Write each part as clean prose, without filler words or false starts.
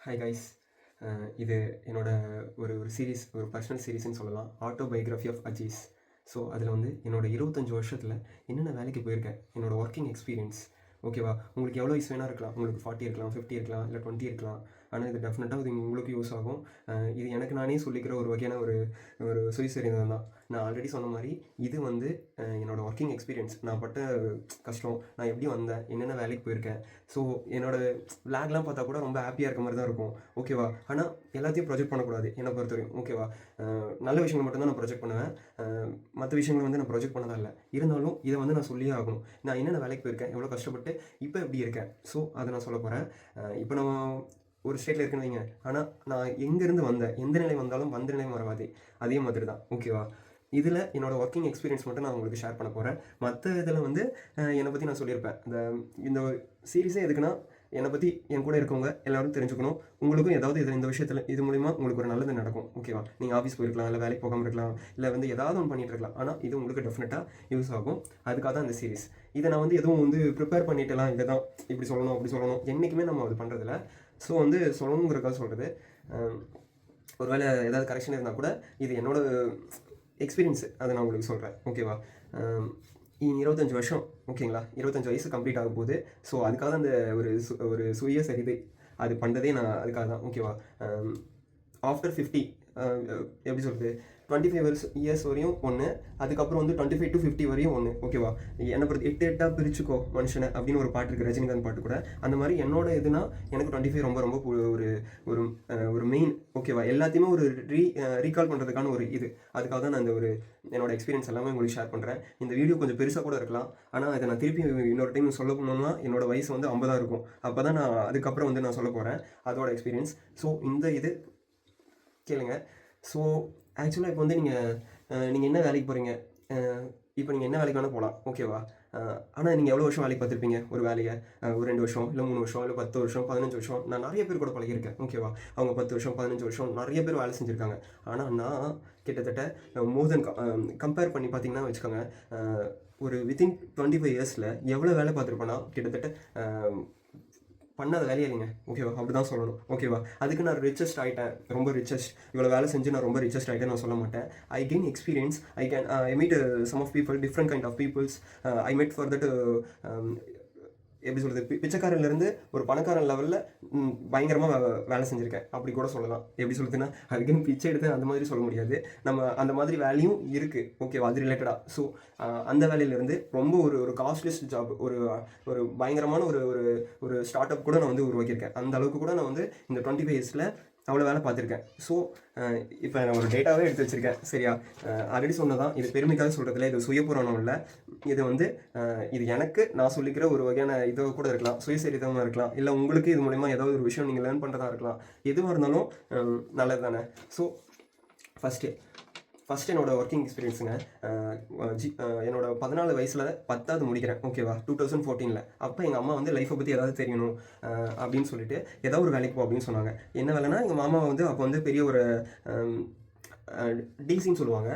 Hi guys. இது என்னோட ஒரு சீரீஸ், ஒரு பர்சனல் சீரீஸ்ன்னு சொல்லலாம். Autobiography of Aziz. ஸோ அதில் வந்து என்னோட 25 வருஷத்தில் என்னென்ன வேலைக்கு போயிருக்கேன், என்னோட ஒர்க்கிங் எக்ஸ்பீரியன்ஸ். ஓகேவா? உங்களுக்கு எவ்வளோ வயசு வேணா இருக்கலாம், உங்களுக்கு 40 இருக்கலாம், 50 இருக்கலாம், இல்லை 20 இருக்கலாம். ஆனால் இது டெஃபினட்டாக இது உங்களுக்கு யூஸ் ஆகும். இது எனக்கு நானே சொல்லிக்கிற ஒரு வகையான ஒரு ஒரு சுயசரிதம் தான். நான் ஆல்ரெடி சொன்ன மாதிரி இது வந்து என்னோடய ஒர்க்கிங் எக்ஸ்பீரியன்ஸ். நான் பட்ட கஷ்டம், நான் எப்படி வந்தேன், என்னென்ன வேலைக்கு போயிருக்கேன். ஸோ என்னோடய விளாக்லாம் பார்த்தா கூட ரொம்ப ஹாப்பியாக இருக்க மாதிரி தான் இருக்கும். ஓகேவா? ஆனால் எல்லாத்தையும் ப்ரொஜெக்ட் பண்ணக்கூடாது என்னை பொறுத்தவரையும். ஓகேவா? நல்ல விஷயங்கள் மட்டும்தான் நான் ப்ரொஜெக்ட் பண்ணுவேன். மற்ற விஷயங்கள் வந்து நான் ப்ரொஜெக்ட் பண்ணதா இல்லை. இருந்தாலும் இதை வந்து நான் சொல்லியே ஆகணும். நான் என்னென்ன வேலைக்கு போயிருக்கேன், எவ்வளோ கஷ்டப்பட்டு இப்போ எப்படி இருக்கேன். ஸோ அதை நான் சொல்ல போகிறேன். இப்போ நம்ம ஒரு ஸ்டேட்டில் இருக்குன்னு வைங்க, ஆனால் நான் எங்கேருந்து வந்தேன், எந்த நிலை வந்தாலும் வந்த நிலை மறவாதே, அதே மாதிரி தான். ஓகேவா? இதில் என்னோடய ஒர்க்கிங் எக்ஸ்பீரியன்ஸ் மட்டும் நான் உங்களுக்கு ஷேர் பண்ண போகிறேன். மற்ற இதில் வந்து என்னை பற்றி நான் சொல்லியிருப்பேன். இந்த சீரீஸே எதுக்குன்னா, என்னை பற்றி என் கூட இருக்கவங்க எல்லோரும் தெரிஞ்சுக்கணும். உங்களுக்கும் ஏதாவது இந்த விஷயத்தில் இது மூலிமா உங்களுக்கு ஒரு நல்லது நடக்கும். ஓகேவா? நீங்கள் ஆஃபீஸ் போயிருக்கலாம், இல்லை வேலைக்கு போகாமல் இருக்கலாம், இல்லை வந்து ஏதாவது ஒன்று பண்ணிகிட்டு இருக்கலாம். ஆனால் இது உங்களுக்கு டெஃபினட்டாக யூஸ் ஆகும். அதுக்காக தான் இந்த சீரீஸ். இதை நான் வந்து எதுவும் வந்து ப்ரிப்பேர் பண்ணிட்டுலாம் இதை தான் இப்படி சொல்லணும் அப்படி சொல்லணும் என்றைக்குமே நம்ம அது பண்ணுறதில்ல. ஸோ வந்து சொல்லணுங்கிறக்காக சொல்கிறது. ஒருவேளை ஏதாவது கரெக்ஷன் இருந்தால் கூட இது என்னோட எக்ஸ்பீரியன்ஸு, அதை நான் உங்களுக்கு சொல்கிறேன். ஓகேவா? 25 வருஷம், ஓகேங்களா? 25 வயசு கம்ப்ளீட் ஆக போகுது. ஸோ அதுக்காக தான் அந்த ஒரு சுயசரிதை அது பண்ணுறதே நான் அதுக்காக தான். ஓகேவா? ஆஃப்டர் 50 எப்படி சொல்கிறது, 25 இயர்ஸ் வரையும் ஒன்று, அதுக்கப்புறம் வந்து 25 to 50 வரையும் ஒன்று. ஓகேவா? என்னை பொறுத்து 8 8 பிரிச்சுக்கோ மனுஷனை அப்படின்னு ஒரு பாட்டு இருக்குது, ரஜினிகாந்த் பாட்டு கூட. அந்த மாதிரி என்னோட இதுனா எனக்கு 25 ரொம்ப ரொம்ப ஒரு ஒரு ஒரு மெயின். ஓகேவா? எல்லாத்தையுமே ஒரு ரீகால் பண்ணுறதுக்கான ஒரு இது. அதுக்காக தான் நான் இந்த ஒரு என்னோட எக்ஸ்பீரியன்ஸ் எல்லாமே உங்களுக்கு ஷேர் பண்ணுறேன். இந்த வீடியோ கொஞ்சம் பெருசாக கூட இருக்கலாம், ஆனால் இதை நான் திருப்பி இன்னொரு டைம் சொல்ல போனோம்னா என்னோட வயசு வந்து 50 இருக்கும். அப்போ தான் நான் அதுக்கப்புறம் வந்து நான் சொல்ல போகிறேன் அதோட எக்ஸ்பீரியன்ஸ். ஸோ இந்த இது கேளுங்க. ஸோ ஆக்சுவலாக இப்போ வந்து நீங்கள் என்ன வேலைக்கு போகிறீங்க, இப்போ நீங்கள் என்ன வேலைக்கு வேணால் போகலாம். ஓகேவா? ஆனால் நீங்கள் எவ்வளோ வருஷம் வேலைக்கு பார்த்துருப்பீங்க ஒரு வேலையை? ஒரு 2 வருஷம், இல்லை 3 வருஷம், இல்லை 10 வருஷம், 15 வருஷம். நான் நிறைய பேர் கூட பழகியிருக்கேன். ஓகேவா? அவங்க 10 வருஷம், 15 வருஷம் நிறைய பேர் வேலை செஞ்சுருக்காங்க. ஆனால் நான் கிட்டத்தட்ட மோர் தென் கம்பேர் பண்ணி பார்த்தீங்கன்னா வச்சுக்கோங்க, ஒரு வித்தின் 25 இயர்ஸில் எவ்வளோ வேலை பார்த்துருப்பேன்னா கிட்டத்தட்ட பண்ணாத வேலையே இல்லைங்க. ஓகேவா? அப்படி தான் சொல்லணும். ஓகேவா? அதுக்கு நான் ரிச்சஸ்ட் ஆகிட்டேன், ரொம்ப ரிச்சஸ்ட், இவ்வளோ வேலை செஞ்சு நான் ரொம்ப ரிச்சஸ்ட் ஆகிட்டேன் நான் சொல்ல மாட்டேன். I gain experience. I meet some of people, different kind of peoples. I met for that எப்படி சொல்கிறது, பிச்சைக்காரன்லேருந்து ஒரு பணக்காரன் லெவலில் பயங்கரமாக வேலை செஞ்சுருக்கேன் அப்படி கூட சொல்லலாம். எப்படி சொல்லுதுன்னா, அதுக்குன்னு பிச்சை எடுத்து அந்த மாதிரி சொல்ல முடியாது. நம்ம அந்த மாதிரி வேலையும் இருக்குது. ஓகேவா? அது ரிலேட்டடாக. ஸோ அந்த வேலையிலேருந்து ரொம்ப ஒரு காஸ்ட்லிஸ்ட் ஜாப், ஒரு பயங்கரமான ஒரு ஒரு ஸ்டார்ட் அப் கூட நான் வந்து உருவாக்கியிருக்கேன். அந்த அளவுக்கு கூட நான் வந்து இந்த 25 இயர்ஸில் அவ்வளோ வேலை பார்த்துருக்கேன். ஸோ இப்போ நான் ஒரு டேட்டாவே எடுத்து வச்சுருக்கேன். சரியா? ஆல்ரெடி சொன்னதான், இது பெருமைக்காக சொல்கிறதுல, இது சுயபுராணம் இல்லை. இது வந்து இது எனக்கு நான் சொல்லிக்கிற ஒரு வகையான இதோ கூட இருக்கலாம், சுயசரிதமாக இருக்கலாம், இல்லை உங்களுக்கு இது மூலிமா ஏதாவது ஒரு விஷயம் நீங்கள் லேர்ன் பண்ணுறதா இருக்கலாம். எதுவாக இருந்தாலும் நல்லது தானே. ஸோ ஃபஸ்ட்டு என்னோடய ஒர்க்கிங் எக்ஸ்பீரியன்ஸுங்க. என்னோட 14 வயசில் 10வது முடிக்கிறேன். ஓகேவா? 2014. அப்போ எங்கள் அம்மா வந்து லைஃப்பை பற்றி ஏதாவது தெரியணும் அப்படின்னு சொல்லிட்டு ஏதாவது ஒரு வேலைக்கு போ அப்படின்னு சொன்னாங்க. என்ன வேலைன்னா, எங்கள் மாமா வந்து அப்போ வந்து பெரிய ஒரு டிசின்னு சொல்லுவாங்க,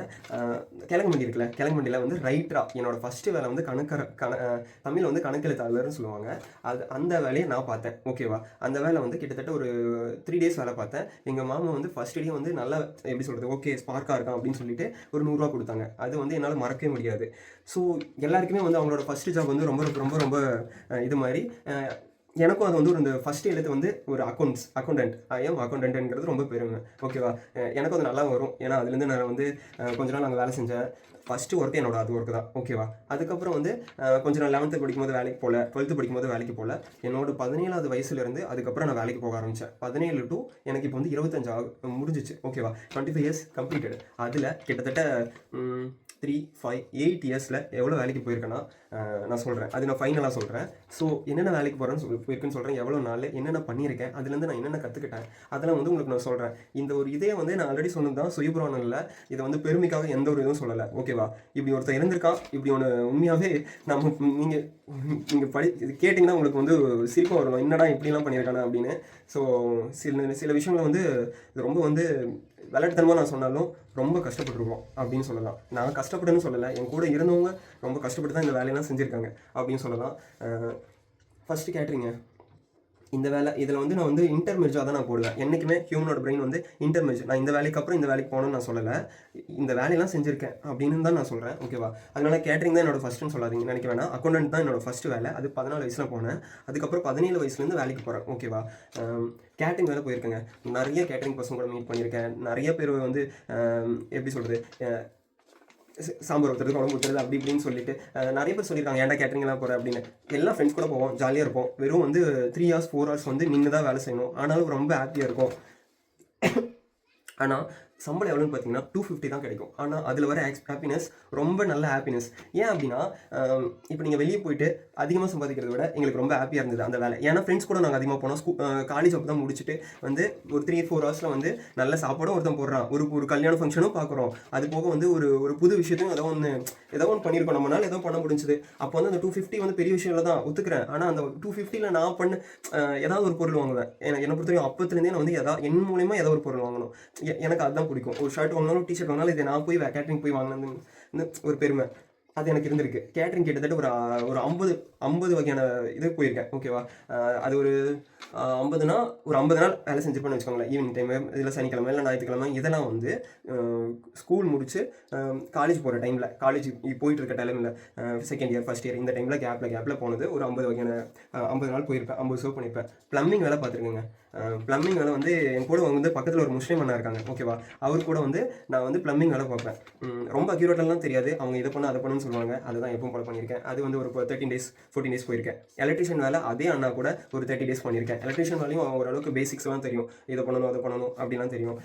கிழங்கு மண்டி இருக்குல்ல, கிழங்கு மண்டியில் வந்து ரைட்டராக என்னோடய ஃபஸ்ட்டு வேலை வந்து தமிழில் வந்து கணக்கெழுத்தாளர்னு சொல்லுவாங்க. அந்த வேலையை நான் பார்த்தேன். ஓகேவா? அந்த வேலை வந்து கிட்டத்தட்ட ஒரு 3 days வேலை பார்த்தேன். எங்கள் மாமா வந்து ஃபஸ்ட் டே வந்து நல்லா எப்படி சொல்கிறது, ஓகே ஸ்பார்க்காக இருக்கான் அப்படின்னு சொல்லிட்டு ஒரு 100 ரூபா கொடுத்தாங்க. அது வந்து என்னால் மறக்கவே முடியாது. ஸோ எல்லாருக்குமே வந்து அவங்களோட ஃபஸ்ட்டு ஜாப் வந்து ரொம்ப ரொம்ப ரொம்ப இது மாதிரி. எனக்கும் அது வந்து இந்த ஃபஸ்ட் எழுத்து வந்து ஒரு அக்கௌண்டன்ட். அக்கௌண்டன்ட்ங்கிறது ரொம்ப பெருமை. ஓகேவா? எனக்கும் அது நல்லா வரும். ஏன்னா அதுலேருந்து நான் வந்து கொஞ்ச நாள் அங்கே வேலை செஞ்சேன். ஃபஸ்ட்டு ஒர்க்கு என்னோட அது ஒர்க்கு தான். ஓகேவா? அதுக்கப்புறம் வந்து கொஞ்சம் நான் 11th படிக்கும்போது வேலைக்கு போகல, 12th படிக்கும்போது வேலைக்கு போகல. என்னோட 17வது வயசுலேருந்து அதுக்கப்புறம் நான் வேலைக்கு போக ஆரம்பித்தேன். 17 to எனக்கு இப்போ வந்து 25 முடிஞ்சிச்சு. ஓகேவா? 25 இயர்ஸ் கம்ப்ளீட்டடு. அதில் கிட்டத்தட்ட 3, 5, 8 இயர்ஸில் எவ்வளோ வேலைக்கு போயிருக்கேன்னா நான் சொல்கிறேன். அது நான் ஃபைனலாக சொல்கிறேன். ஸோ என்னென்ன வேலைக்கு போயிருக்குன்னு சொல்கிறேன், எவ்வளோ நாள் என்னென்ன பண்ணியிருக்கேன், அதுலேருந்து நான் என்னென்ன கற்றுக்கிட்டேன், அதெல்லாம் வந்து உங்களுக்கு நான் சொல்கிறேன். இந்த ஒரு இதே வந்து நான் ஆல்ரெடி சொன்னது தான், சுயபுராணம் இல்லை. இதை வந்து பெருமைக்காக எந்த ஒரு இதுவும் சொல்லலை. ஓகேவா? இப்படி ஒருத்தர் இருந்திருக்கான், இப்படி ஒன்று உண்மையாகவே நீங்கள் இது கேட்டிங்கன்னா உங்களுக்கு வந்து சிரிப்பாக வரும், என்னடா இப்படிலாம் பண்ணியிருக்கானா அப்படின்னு. ஸோ சில விஷயங்களை வந்து இது ரொம்ப வந்து விளையாட்டுத்தனமாக நான் சொன்னாலும் ரொம்ப கஷ்டப்பட்டுருக்கோம் அப்படின்னு சொல்லலாம். நான் கஷ்டப்பட்டேன்னு சொல்லலை, என் கூட இருந்தவங்க ரொம்ப கஷ்டப்பட்டு தான் இந்த வேலையெல்லாம் செஞ்சுருக்காங்க அப்படின்னு சொல்லலாம். ஃபஸ்ட்டு கேட்ரிங்க. இந்த வேலை இதில் வந்து நான் வந்து இன்டர்மெர்ஜாக தான் நான் போடுவேன். என்றைக்குமே ஹியூமனோட பிரெயின் வந்து இன்டர்மெர்ஜ். நான் இந்த வேலைக்கு அப்புறம் இந்த வேலைக்கு போகணும்னு நான் சொல்லலை. இந்த வேலையெல்லாம் செஞ்சுருக்கேன் அப்படின்னு தான் நான் சொல்கிறேன். ஓகேவா? அதனால கேட்டரிங் தான் என்னோட ஃபஸ்ட்டுன்னு சொல்லாதீங்க, நினைக்க வேணாம். அக்கௌண்டன்ட் தான் என்னோட ஃபஸ்ட்டு வேலை. அது 14 வயசில் போனேன். அதுக்கப்புறம் 17 வயசுலேருந்து வேலைக்கு போகிறேன். ஓகேவா? கேட்டரிங் வேலை போயிருக்கேங்க. நிறைய கேட்டரிங் பர்சன் கூட மீட் பண்ணியிருக்கேன். நிறைய பேர் வந்து எப்படி சொல்கிறது, சாம்பார் ஊற்றுறது, குழம்பு ஊற்றுறது அப்படி இப்படின்னு சொல்லிட்டு நிறைய பேர் சொல்லியிருக்காங்க, ஏன்டா கேட்டரிங்லாம் போகிற அப்படின்னு. எல்லாம் ஃப்ரெண்ட்ஸ் கூட போவோம், ஜாலியாக இருப்போம். வெறும் வந்து 3 hours 4 hours வந்து நின்று தான் வேலை செய்யணும். ஆனாலும் ரொம்ப ஹாப்பியாக இருக்கும். ஆனால் சம்பளம் எவ்வளோன்னு பார்த்தீங்கன்னா 250 தான் கிடைக்கும். ஆனால் அதில் வர ஹாப்பினஸ் ரொம்ப நல்ல ஹாப்பினஸ். ஏன் அப்படின்னா இப்போ நீங்கள் வெளியே போயிட்டு அதிகமாக சம்பாதிக்கிறத விட எங்களுக்கு ரொம்ப ஹாப்பியாக இருந்தது அந்த வேலை. ஏன்னா ஃப்ரெண்ட்ஸ் கூட நாங்கள் அதிகமாக போனோம். காலேஜ் அப்போ தான் முடிச்சுட்டு வந்து ஒரு 3-4 ஹவர்ஸில் வந்து நல்ல சாப்பாடும் ஒருத்தன் போடுறான், ஒரு கல்யாண ஃபங்க்ஷனும் பார்க்குறோம். அது போக வந்து ஒரு புது விஷயத்தையும் ஏதோ ஒன்று பண்ணியிருக்கோம், நம்மளால் ஏதோ பண்ண முடிஞ்சது. அப்போ வந்து அந்த 250 வந்து பெரிய விஷயம் இல்லை தான், ஒத்துக்கிறேன். ஆனால் அந்த 250ல் நான் பண்ண ஏதாவது ஒரு பொருள் வாங்குவேன். என்னை பொறுத்தவரைக்கும் அப்பத்துலேருந்தே நான் வந்து என் மூலியமாக ஏதோ ஒரு பொருள் வாங்கணும். எனக்கு அதுதான் பிடிக்கும். ஒரு ஷர்ட் வாங்கினாலும் டிஷர்ட் வாங்கினாலும் இதை நான் போய் கேட்டரிங் போய் வாங்கினது ஒரு பெருமை அது எனக்கு இருந்திருக்கு. கேட்டரிங் கிட்டத்தட்ட ஒரு 50 வகையான இது போயிருக்கேன். ஓகேவா? அது ஒரு 50னா ஒரு 50 நாள் வேலை செஞ்சுருப்பேன்னு வச்சுக்கோங்களேன். ஈவினிங் டைமு, இதில் சனிக்கிழமை இல்லை ஞாயிற்றுக்கிழமை, இதெல்லாம் வந்து ஸ்கூல் முடிச்சு காலேஜ் போகிற டைமில், காலேஜ் போயிட்டு இருக்க டைமில், செகண்ட் இயர் ஃபஸ்ட் இயர், இந்த டைமில் கேப்பில் போனது ஒரு 50 வகையான 50 நாள் போயிருப்பேன். 50 சர்வ் பண்ணியிருப்பேன். ப்ளம்பிங் வேலை பார்த்துருக்கேங்க. ப்ளம்பிங் வேலை வந்து என் கூட வந்து பக்கத்தில் ஒரு முஸ்லீம் அண்ணா இருக்காங்க. ஓகேவா? அவர் கூட வந்து நான் வந்து ப்ளம்பிங் வேலை பார்ப்பேன். ரொம்ப அக்யூரேட்டெல்லாம் தெரியாது. அவங்க இதை பண்ண அதை பண்ணுன்னு சொல்லுவாங்க. அதுதான் எப்பவும் போல பண்ணியிருக்கேன். அது வந்து ஒரு 13 days 14 days போயிருக்கேன். எலக்ட்ரிஷியன் வேலை அதே அண்ணா கூட ஒரு 30 days பண்ணியிருக்கேன். எலக்ட்ரிஷியன் வேலையும் ஓரளவுக்கு பேசிக்ஸ்லாம் தெரியும். இதை பண்ணணும் அதை பண்ணணும் அப்படிலாம் தெரியும்.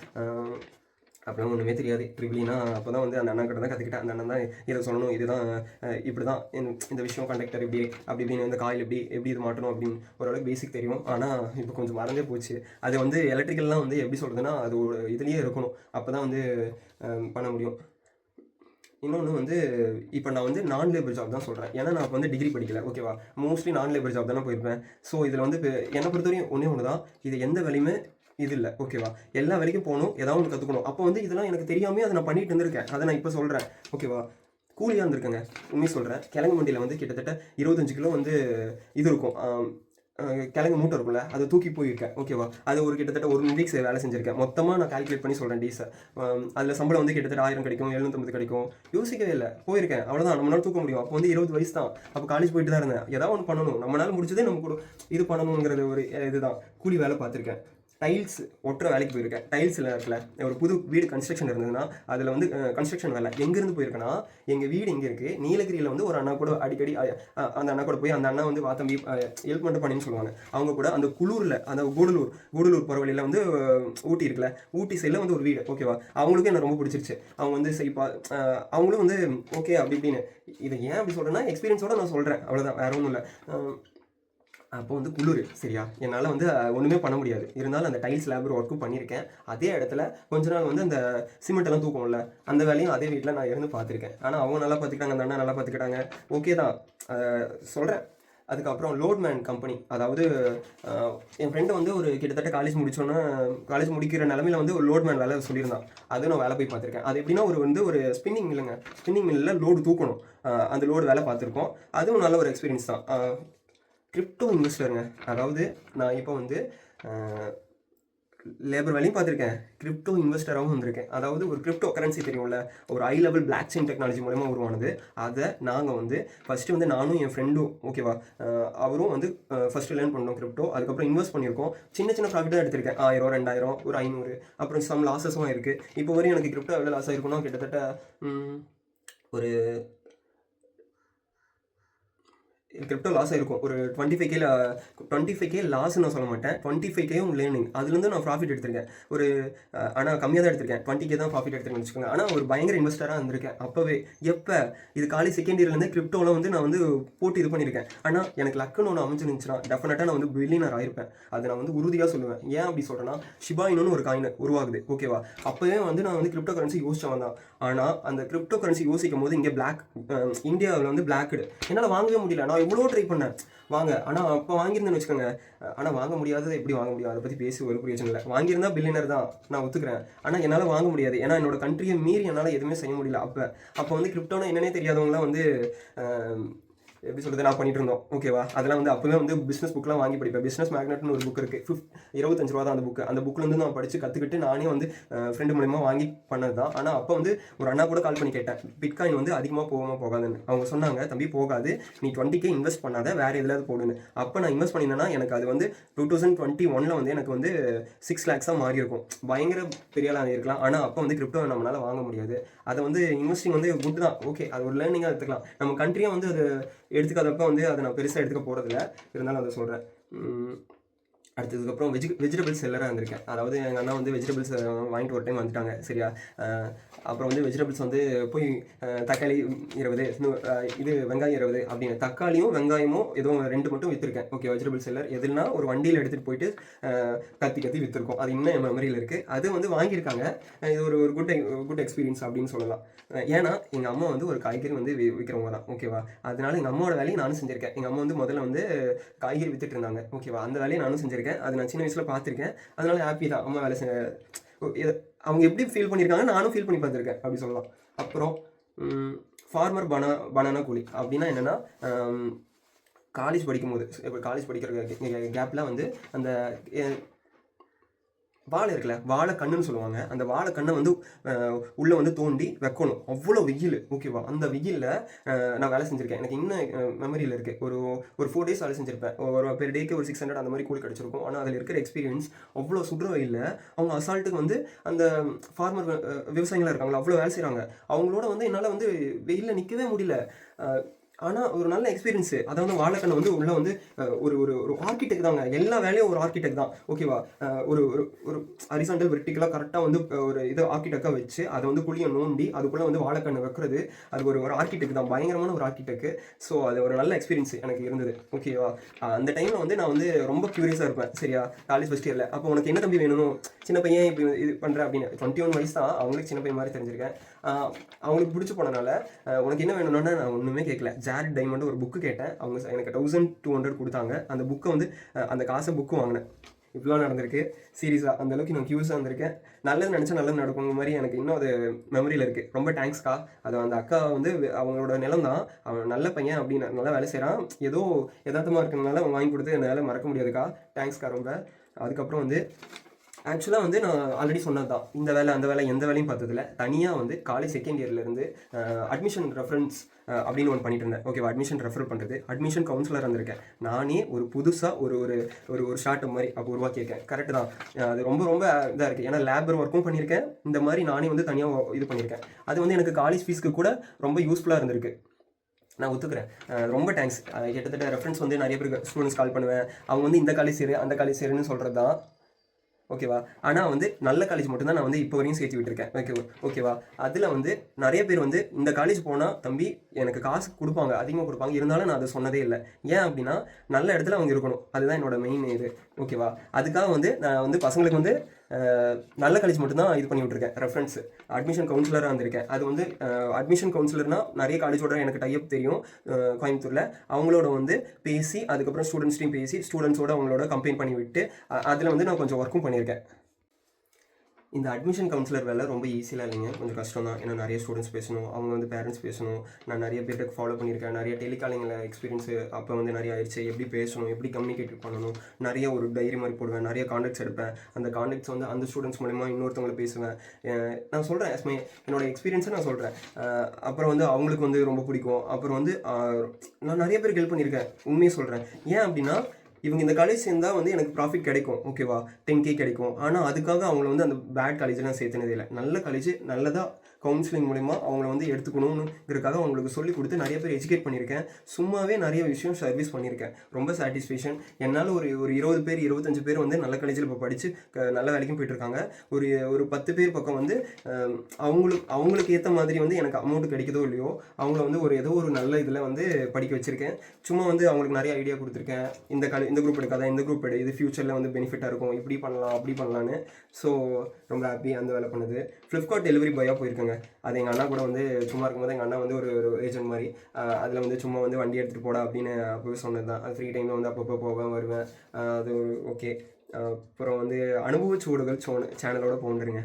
அப்போலாம் ஒன்றுமே தெரியாது. ட்ரிபிளினா அப்போ தான் வந்து அந்த அண்ணா கிட்ட தான் கற்றுக்கிட்டேன். அந்த அண்ணன் தான் இதை சொல்லணும், இதுதான் இப்படி தான் இந்த விஷயம், கண்டக்டர் இப்படி அப்படி இப்படின்னு, இந்த காயில் எப்படி இது மாட்டணும் அப்படின்னு ஓரளவுக்கு பேசிக் தெரியும். ஆனால் இப்போ கொஞ்சம் மறந்தே போச்சு. அது வந்து எலக்ட்ரிக்கல்லாம் வந்து எப்படி சொல்கிறதுன்னா அது ஒரு இதுலேயே இருக்கணும். அப்போ தான் வந்து பண்ண முடியும். இன்னொன்று வந்து இப்போ நான் வந்து நான் லேபர் ஜாப் தான் சொல்கிறேன். ஏன்னா நான் இப்போ வந்து டிகிரி படிக்கல. ஓகேவா? மோஸ்ட்லி நான் லேபர் ஜாப் தானே போயிருப்பேன். ஸோ இதில் வந்து என்னை பொறுத்தவரையும் ஒன்று தான், இது எந்த வேலையுமே இது இல்லை. ஓகேவா? எல்லா வேலைக்கும் போகணும், ஏதாவது ஒன்று கற்றுக்கணும். அப்போ வந்து இதெல்லாம் எனக்கு தெரியாமே அதை நான் பண்ணிட்டு இருந்திருக்கேன். அதை நான் இப்போ சொல்கிறேன். ஓகேவா? கூலியாக இருந்திருக்கேங்க. உண்மையை சொல்கிறேன். கிழங்கு மண்டியில் வந்து கிட்டத்தட்ட 25 கிலோ வந்து இது இருக்கும், கிழங்கு மூட்டை இருக்கும்ல, அதை தூக்கி போயிருக்கேன். ஓகேவா? அது ஒரு கிட்டத்தட்ட 1 வீக்ஸ் வேலை செஞ்சுருக்கேன். மொத்தமாக நான் கால்குலேட் பண்ணி சொல்கிறேன் டேஸை. அதில் சம்பளம் வந்து கிட்டத்தட்ட 1000 கிடைக்கும், 750 கிடைக்கும். யோசிக்கவே இல்லை, போயிருக்கேன். அவ்வளோதான், நம்மளால தூக்க முடியும். அப்போ வந்து 20 வயசு தான். அப்போ காலேஜ் போயிட்டு தான் இருந்தேன். ஏதாவது ஒன்று பண்ணணும், நம்மளால முடிச்சதே நம்ம கூட இது பண்ணணுங்கிறது ஒரு இதுதான். கூலி வேலை பார்த்துருக்கேன். டைல்ஸ் ஒட்டுற வேலைக்கு போயிருக்கேன். டைல்ஸில் இருக்கல, ஒரு புது வீடு கன்ஸ்ட்ரக்ஷன் இருந்ததுன்னா அதில் வந்து கன்ஸ்ட்ரக்ஷன் வேலை எங்கேருந்து போயிருக்கேன்னா, எங்கள் வீடு எங்கே இருக்குது, நீலகிரியில் வந்து ஒரு அண்ணா கூட அடிக்கடி அந்த அண்ணா கூட போய், அந்த அண்ணா வந்து வாத்தம்பி ஹெல்ப் மட்டும் பண்ணின்னு சொல்லுவாங்க. அவங்க கூட அந்த குளூரில், அந்த கூடலூர் போகிற வழியில் வந்து ஊட்டி இருக்குல்ல, ஊட்டி சைடில் வந்து ஒரு வீடு. ஓகேவா? அவங்களுக்கும் எனக்கு ரொம்ப பிடிச்சிருச்சு. அவங்க வந்து அவங்களும் வந்து ஓகே அப்படி இப்படின்னு. இதை ஏன் அப்படி சொல்கிறேன்னா, எக்ஸ்பீரியன்ஸோடு நான் சொல்கிறேன், அவ்வளோதான், வேற ஒன்றும் இல்லை. அப்போ வந்து குளிர், சரியா? என்னால் வந்து ஒன்றுமே பண்ண முடியாது. இருந்தாலும் அந்த டைல்ஸ் லேபர் ஒர்க்கும் பண்ணியிருக்கேன். அதே இடத்துல கொஞ்ச நாள் வந்து அந்த சிமெண்ட்டெல்லாம் தூக்கும்ல, அந்த வேலையும் அதே வீட்டில் நான் இருந்து பார்த்துருக்கேன். ஆனால் அவங்க நல்லா பார்த்துக்கிட்டாங்க, அந்த அண்ணா நல்லா பார்த்துக்கிட்டாங்க. ஓகே தான் சொல்கிறேன். அதுக்கப்புறம் லோட்மேன் கம்பெனி, அதாவது என் ஃப்ரெண்டு வந்து ஒரு கிட்டத்தட்ட காலேஜ் முடிக்கிற நிலமையில வந்து ஒரு லோட்மேன் வேலை சொல்லியிருந்தான். அதுவும் நான் வேலை போய் பார்த்துருக்கேன். அது எப்படின்னா ஒரு ஸ்பின்னிங் மில்லுங்க. ஸ்பின்னிங் மில்லில் லோடு தூக்கணும். அந்த லோடு வேலை பார்த்துருக்கோம். அதுவும் நல்ல ஒரு எக்ஸ்பீரியன்ஸ் தான். கிரிப்டோ இன்வெஸ்டருங்க. அதாவது நான் இப்போ வந்து லேபர் வேலையும் பார்த்துருக்கேன், கிரிப்டோ இன்வெஸ்டராகவும் வந்திருக்கேன். அதாவது ஒரு கிரிப்டோ கரன்சி தெரியும்ல, ஒரு high level block chain technology மூலமா உருவானது. அதை நாங்கள் வந்து ஃபஸ்ட்டு வந்து நானும் என் ஃப்ரெண்டும், ஓகேவா, அவரும் வந்து ஃபஸ்ட்டு லேர்ன் பண்ணோம் கிரிப்டோ. அதுக்கப்புறம் இன்வெஸ்ட் பண்ணியிருக்கோம். சின்ன ப்ராஃபிட் தான் எடுத்திருக்கேன். 1000, 2000, ஒரு 500, அப்புறம் சம் லாஸஸும் இருக்குது. இப்போ வரையும் எனக்கு கிரிப்டோ எவ்வளோ லாஸ் ஆகிருக்குன்னா, கிட்டத்தட்ட ஒரு கிரிப்டோ லாஸ் ஆகிருக்கும். ஒரு 25K லாஸ்ன்னு நான் சொல்ல மாட்டேன், 25K லேர்னிங். அதுலேருந்து நான் ப்ராஃபிட் எடுத்திருக்கேன். ஆனால் கம்மியாக தான் எடுத்திருக்கேன். 20K தான் ப்ராஃபிட் எடுத்துருக்கேன்னு வச்சுக்கோங்க. ஆனால் ஒரு பயங்கர இன்வெஸ்டராக இருந்திருக்கேன் அப்போவே. இது காலேஜ் செகண்ட் இயர்லேருந்து கிரிப்டோவில் வந்து நான் வந்து போட்டு இது பண்ணியிருக்கேன். ஆனால் எனக்கு லக்குன்னு ஒன்று அமைஞ்சிருந்துச்சுன்னா டெஃபினட்டாக நான் வந்து பில்லியனர் ஆயிருப்பேன். அதை நான் வந்து உறுதியாக சொல்லுவேன். ஏன் அப்படி சொல்கிறேன்னா, ஷிபா இனுன்னு ஒரு காயின் உருவாகுது. ஓகேவா? அப்போவே வந்து நான் வந்து கிரிப்டோ கரன்சி யோசிச்சவன் தான். ஆனால் அந்த கிரிப்டோ கரன்சி யோசிக்கும் போது இங்கே இந்தியாவில் வந்து பிளாக்குடு, என்னால் வாங்கவே முடியல. நான் எவ்வளோ ட்ரை பண்ணேன் வாங்க, ஆனால் அப்போ வாங்கியிருந்தேன்னு வச்சுக்கோங்க. ஆனால் வாங்க முடியாதது எப்படி வாங்க முடியும், அதை பற்றி பேசி ஒரு பிரயோஜனம் இல்லை. வாங்கியிருந்தா பில்லியனர் தான், நான் ஒத்துக்கிறேன். ஆனால் என்னால் வாங்க முடியாது. ஏன்னா என்னோட கண்ட்ரியை மீறி என்னால் எதுவுமே செய்ய முடியல. அப்போ வந்து கிரிப்டோனா என்னன்னே தெரியாதவங்களாம் வந்து எப்படி சொல்கிறது நான் பண்ணிட்டு இருந்தோம். ஓகேவா, அதெல்லாம் வந்து அப்போவே வந்து பிஸ்னஸ் புக்லாம் வாங்கி படிப்பேன். பிஸ்னஸ் மேக்னெட்னு ஒரு புக் இருக்குது. 25 ரூபா தான் அந்த புக்கு. அந்த புக்கில் வந்து நான் படித்து கற்றுக்கிட்டு நானே வந்து ஃப்ரெண்டு மூலியமாக வாங்கி பண்ணது தான். ஆனால் அப்போ வந்து ஒரு அண்ணா கூட கால் பண்ணி கேட்டேன், பிட்காயின் வந்து அதிகமாக போகாதுன்னு. அவங்க சொன்னாங்க, தம்பி போகாது, நீ 20K இன்வெஸ்ட் பண்ணாத, வேறு எதுலையாவது போடுன்னு. அப்போ நான் இன்வெஸ்ட் பண்ணியிருந்தேன்னா எனக்கு அது வந்து 2021 வந்து எனக்கு வந்து 6 lakhs மாறி இருக்கும். பயங்கர பெரிய ஆளாக இருக்கலாம். ஆனால் அப்போ வந்து கிரிப்டோ நம்மளால் வாங்க முடியாது. அதை வந்து இன்வெஸ்டிங் வந்து குட் தான், ஓகே, அது ஒரு லேர்னிங்காக எடுத்துக்கலாம். நம்ம கண்ட்ரியாக வந்து அது எடுத்துக்காதப்போ வந்து அதை நான் பெருசாக எடுத்துக்க போகிறதில்ல, இருந்தாலும் அதை சொல்கிறேன். அடுத்ததுக்கப்புறம் வெஜிடபிள் செல்லராக இருந்திருக்கேன். அதாவது எங்கள் அண்ணா வந்து வெஜிடபிள்ஸ் வாங்கிட்டு ஒரு டைம் வந்துட்டாங்க, சரியா. அப்புறம் வந்து வெஜிடபிள்ஸ் வந்து போய் தக்காளி 20, இது வெங்காயம் 20 அப்படின்னு தக்காளியும் வெங்காயமும் ஏதோ 2 மட்டும் விற்றுருக்கேன். ஓகே, வெஜிடபிள் செல்லர் எதுனா ஒரு வண்டியில் எடுத்துகிட்டு போயிட்டு கத்தி விற்றுருக்கோம். அது இன்னும் என் மெமரியில் இருக்குது. அது வந்து வாங்கியிருக்காங்க. இது ஒரு குட் எக்ஸ்பீரியன்ஸ் அப்படின்னு சொல்லலாம். ஏன்னா எங்கள் அம்மா வந்து ஒரு காய்கறி வந்து விற்கிறவங்க தான், ஓகேவா. அதனால எங்கள் அம்மாவோட வேலையை நானும் செஞ்சுருக்கேன். எங்கள் அம்மா வந்து முதல்ல வந்து காய்கறி விற்றுட்டு இருந்தாங்க, ஓகேவா. அந்த வேலையை நானும் செஞ்சுருக்கேன். அது நான் சின்ன வயசில் பார்த்துருக்கேன். அதனால ஹாப்பி தான் அம்மா வேலை அவங்க எப்படி ஃபீல் பண்ணியிருக்காங்க நானும் ஃபீல் பண்ணி பார்த்துருக்கேன், அப்படி சொல்லலாம். அப்புறம் ஃபார்மர் பனானா கூலி அப்படின்னா என்னென்னா, காலேஜ் படிக்கும்போது, இப்போ காலேஜ் படிக்கிற கேப்பில் வந்து அந்த வாழை இருக்குல்ல, வாழை கண்ணுன்னு சொல்லுவாங்க. அந்த வாழை கண்ணை வந்து உள்ளே வந்து தோண்டி வைக்கணும். அவ்வளோ வெயில், ஓகேவா. அந்த வெயிலில் நான் வேலை செஞ்சுருக்கேன். எனக்கு இன்னும் மெமரியில் இருக்குது. ஒரு 4 days வேலை செஞ்சுருப்பேன். ஒரு பெர் டேக்கு ஒரு 600 அந்த மாதிரி கூலி கிடச்சிருக்கும். ஆனால் அதில் இருக்கிற எக்ஸ்பீரியன்ஸ், அவ்வளோ சுடுற வெயிலில் அவங்க அசால்ட்டுக்கு வந்து அந்த ஃபார்மர் விவசாயிகளாக இருக்காங்களா, அவ்வளோ வேலை செய்கிறாங்க. அவங்களோட வந்து என்னால் வந்து வெயிலில் நிற்கவே முடியல. ஆனால் ஒரு நல்ல எக்ஸ்பீரியன்ஸு. அதை வந்து வாழைக்கண்ணை வந்து உள்ளே வந்து ஒரு ஒரு ஒரு ஆர்கிடெக்ட் தாங்க. எல்லா வேலையும் ஒரு ஆர்கிடெக்ட் தான், ஓகேவா. ஒரு ஒரு ஒரு ஹரிசாண்டல் வெர்டிக்கலாக கரெக்டாக வந்து ஒரு இது ஆர்கிடெக்டாக வச்சு அதை வந்து குழியை நோண்டி அதுக்குள்ளே வந்து வாழைக்கண்ணை வைக்கிறது, அது ஒரு ஆர்கிடெக்ட் தான், பயங்கரமான ஒரு ஆர்கிடெக்ட். ஸோ அது ஒரு நல்ல எக்ஸ்பீரியன்ஸ் எனக்கு இருந்தது, ஓகேவா. அந்த டைமில் வந்து நான் வந்து ரொம்ப க்யூரியஸாக இருப்பேன், சரியா. காலேஜ் ஃபஸ்ட் இயரில் அப்போ உனக்கு என்ன தம்பி வேணும், சின்ன பையன் இப்படி இது பண்ணுறேன் அப்படின்னு. 21 வயசு தான், அவங்களுக்கு சின்ன பையன் மாதிரி தெரிஞ்சிருக்கேன். அவங்களுக்கு பிடிச்சி போனனால உனக்கு என்ன வேணும்னா நான் ஒன்றுமே கேட்கல. ஜாரட் டைமண்ட் ஒரு புக்கு கேட்டேன். அவங்க எனக்கு 1200 கொடுத்தாங்க. அந்த புக்கை வந்து அந்த காசை புக்கு வாங்கினேன். இவ்வளோ நடந்திருக்கு சீரியஸாக. அந்தளவுக்கு நான் க்யூஸாக இருந்திருக்கேன். நல்லது நினச்சா நல்லது நடக்குங்கிற மாதிரி எனக்கு இன்னும் அது மெமரியில் இருக்குது. ரொம்ப தேங்க்ஸ்க்கா. அது அந்த அக்கா வந்து அவங்களோட நிலம் தான், அவன் நல்ல பையன் அப்படின்னு நல்லா வேலை செய்கிறான். ஏதோ யதார்த்தமாக இருக்கிறதுனால அவன் வாங்கி கொடுத்து என்னால் மறக்க முடியாதுக்கா. தேங்க்ஸ்க்கா ரொம்ப. அதுக்கப்புறம் வந்து ஆக்சுவலாக வந்து நான் ஆல்ரெடி சொன்னது தான், இந்த வேலை அந்த வேலை எந்த வேலையும் பார்த்ததில்ல. தனியாக வந்து காலேஜ் செகண்ட் இயர்லேருந்து அட்மிஷன் ரெஃபரன்ஸ் அப்படின்னு ஒன்று பண்ணிட்டு இருந்தேன், ஓகேவா. அட்மிஷன் ரெஃபர் பண்ணுறது, அட்மிஷன் கவுன்சிலர் இருந்திருக்கேன். நானே ஒரு புதுசாக ஒரு ஒரு ஒரு ஒரு ஷார்ட் மாதிரி அப்போ உருவாக்கியிருக்கேன். கரெக்டு தான், அது ரொம்ப ரொம்ப இதாக இருக்குது. ஏன்னா லேபர் ஒர்க்கும் பண்ணியிருக்கேன், இந்த மாதிரி நானே வந்து தனியாக இது பண்ணியிருக்கேன். அது வந்து எனக்கு காலேஜ் ஃபீஸ்க்கு கூட ரொம்ப யூஸ்ஃபுல்லாக இருந்திருக்கு, நான் ஒத்துக்கிறேன். ரொம்ப தேங்க்ஸ். கிட்டத்தட்ட ரெஃபரன்ஸ் வந்து நிறைய பேருக்கு ஸ்டூடெண்ட்ஸ் கால் பண்ணுவேன். அவங்க வந்து இந்த காலேஜ் சேரு அந்த காலேஜ் சேருன்னு சொல்கிறது தான், ஓகேவா. ஆனால் வந்து நல்ல காலேஜ் மட்டும்தான் நான் வந்து இப்போ வரையும் சேர்த்து விட்டுருக்கேன், ஓகேவா. அதில் வந்து நிறைய பேர் வந்து இந்த காலேஜ் போனால் தம்பி எனக்கு காசு கொடுப்பாங்க, அதிகமாக கொடுப்பாங்க, இருந்தாலும் நான் அதை சொன்னதே இல்லை. ஏன் அப்படின்னா நல்ல இடத்துல அவங்க இருக்கணும், அதுதான் என்னோட மெயின் இது, ஓகேவா. அதுக்காக வந்து நான் வந்து பசங்களுக்கு வந்து நல்ல காலேஜ் மட்டும்தான் இது பண்ணி விட்டுருக்கேன் ரெஃபரன்ஸ். அட்மிஷன் கவுன்சிலராக இருந்திருக்கேன். அது வந்து அட்மிஷன் கவுன்சிலர்னால் நிறைய காலேஜோட எனக்கு டைப் தெரியும் கோயம்புத்தூரில். அவங்களோட வந்து பேசி அதுக்கப்புறம் ஸ்டூடெண்ட்ஸ்டையும் பேசி ஸ்டூடெண்ட்ஸோட அவங்களோட கம்பெயின் பண்ணி விட்டு அதில் வந்து நான் கொஞ்சம் ஒர்க்கும் பண்ணியிருக்கேன். இந்த அட்மிஷன் கவுன்சிலர் வேலை ரொம்ப ஈஸியாக இல்லைங்க, கொஞ்சம் கஷ்டம் தான். ஏன்னா நிறைய ஸ்டூடெண்ட்ஸ் பேசணும், அவங்க வந்து பேரண்ட்ஸ் பேசணும். நான் நிறைய பேர்கிட்ட ஃபாலோ பண்ணியிருக்கேன். நிறைய டெலிகாலிங்கில் எக்ஸ்பீரியன்ஸு அப்போ வந்து நிறைய ஆயிடுச்சு. எப்படி பேசணும், எப்படி கம்யூனிகேட் பண்ணணும், நிறைய ஒரு டைரி மாதிரி போடுவேன், நிறைய கான்டாக்ட்ஸ் எடுப்பேன். அந்த கான்டாக்ட்ஸ் வந்து அந்த ஸ்டூடெண்ட்ஸ் மூலமா இன்னொருத்தவங்களை பேசுவேன். நான் சொல்கிறேன் என்னோட எக்ஸ்பீரியன்ஸை நான் சொல்கிறேன். அப்புறம் வந்து அவங்களுக்கு வந்து ரொம்ப பிடிக்கும். அப்புறம் வந்து நான் நிறைய பேருக்கு ஹெல்ப் பண்ணியிருக்கேன், உண்மையை சொல்கிறேன். ஏன் அப்படின்னா இவங்க இந்த காலேஜ் சேர்ந்தால் வந்து எனக்கு ப்ராஃபிட் கிடைக்கும், ஓகேவா, 10K கிடைக்கும். ஆனால் அதுக்காக அவங்கள வந்து அந்த பேட் காலேஜெலாம் சேர்த்துனதே இல்லை. நல்ல காலேஜ் நல்லதாக கவுன்சிலிங் மூலிமா அவங்கள வந்து எடுத்துக்கணுங்கிறதுக்காக அவங்களுக்கு சொல்லி கொடுத்து நிறைய பேர் எஜுகேட் பண்ணியிருக்கேன். சும்மாவே நிறைய விஷயம் சர்வீஸ் பண்ணியிருக்கேன். ரொம்ப சாட்டிஸ்ஃபேக்ஷன். என்னால் ஒரு 20 பேர் 25 பேர் வந்து நல்ல காலேஜில் இப்போ படித்து நல்ல வேலைக்கும் போயிட்டுருக்காங்க. ஒரு 10 பேர் பக்கம் வந்து அவங்களுக்கு ஏற்ற மாதிரி வந்து எனக்கு அமௌண்ட் கிடைக்குதோ இல்லையோ அவங்கள வந்து ஏதோ ஒரு நல்ல இதில் வந்து படிக்க வச்சுருக்கேன். சும்மா வந்து அவங்களுக்கு நிறைய ஐடியா கொடுத்துருக்கேன். இந்த குரூப் எடுக்காத, இந்த குரூப் எடு, இது ஃபியூச்சரில் வந்து பெனிஃபிட்டாக இருக்கும், இப்படி பண்ணலாம் அப்படி பண்ணலான்னு. ஸோ ரொம்ப ஹாப்பி அந்த வேலை பண்ணுது. ஃப்ளிப்கார்ட் டெலிவரி பாயாக போயிருக்கேங்க. அது எங்கள் அண்ணா கூட வந்து சும்மா இருக்கும்போது எங்கள் அண்ணா வந்து ஒரு ஏஜென்ட் மாதிரி அதில் வந்து சும்மா வந்து வண்டி எடுத்துகிட்டு போடா அப்படின்னு அப்போவே சொன்னது தான். அது ஃப்ரீ டைமில் வந்து அப்பப்போ போவேன் வருவேன். அது ஓகே. அப்புறம் வந்து அனுபவச்சூடுகள் சேனலோட போண்டுருங்க.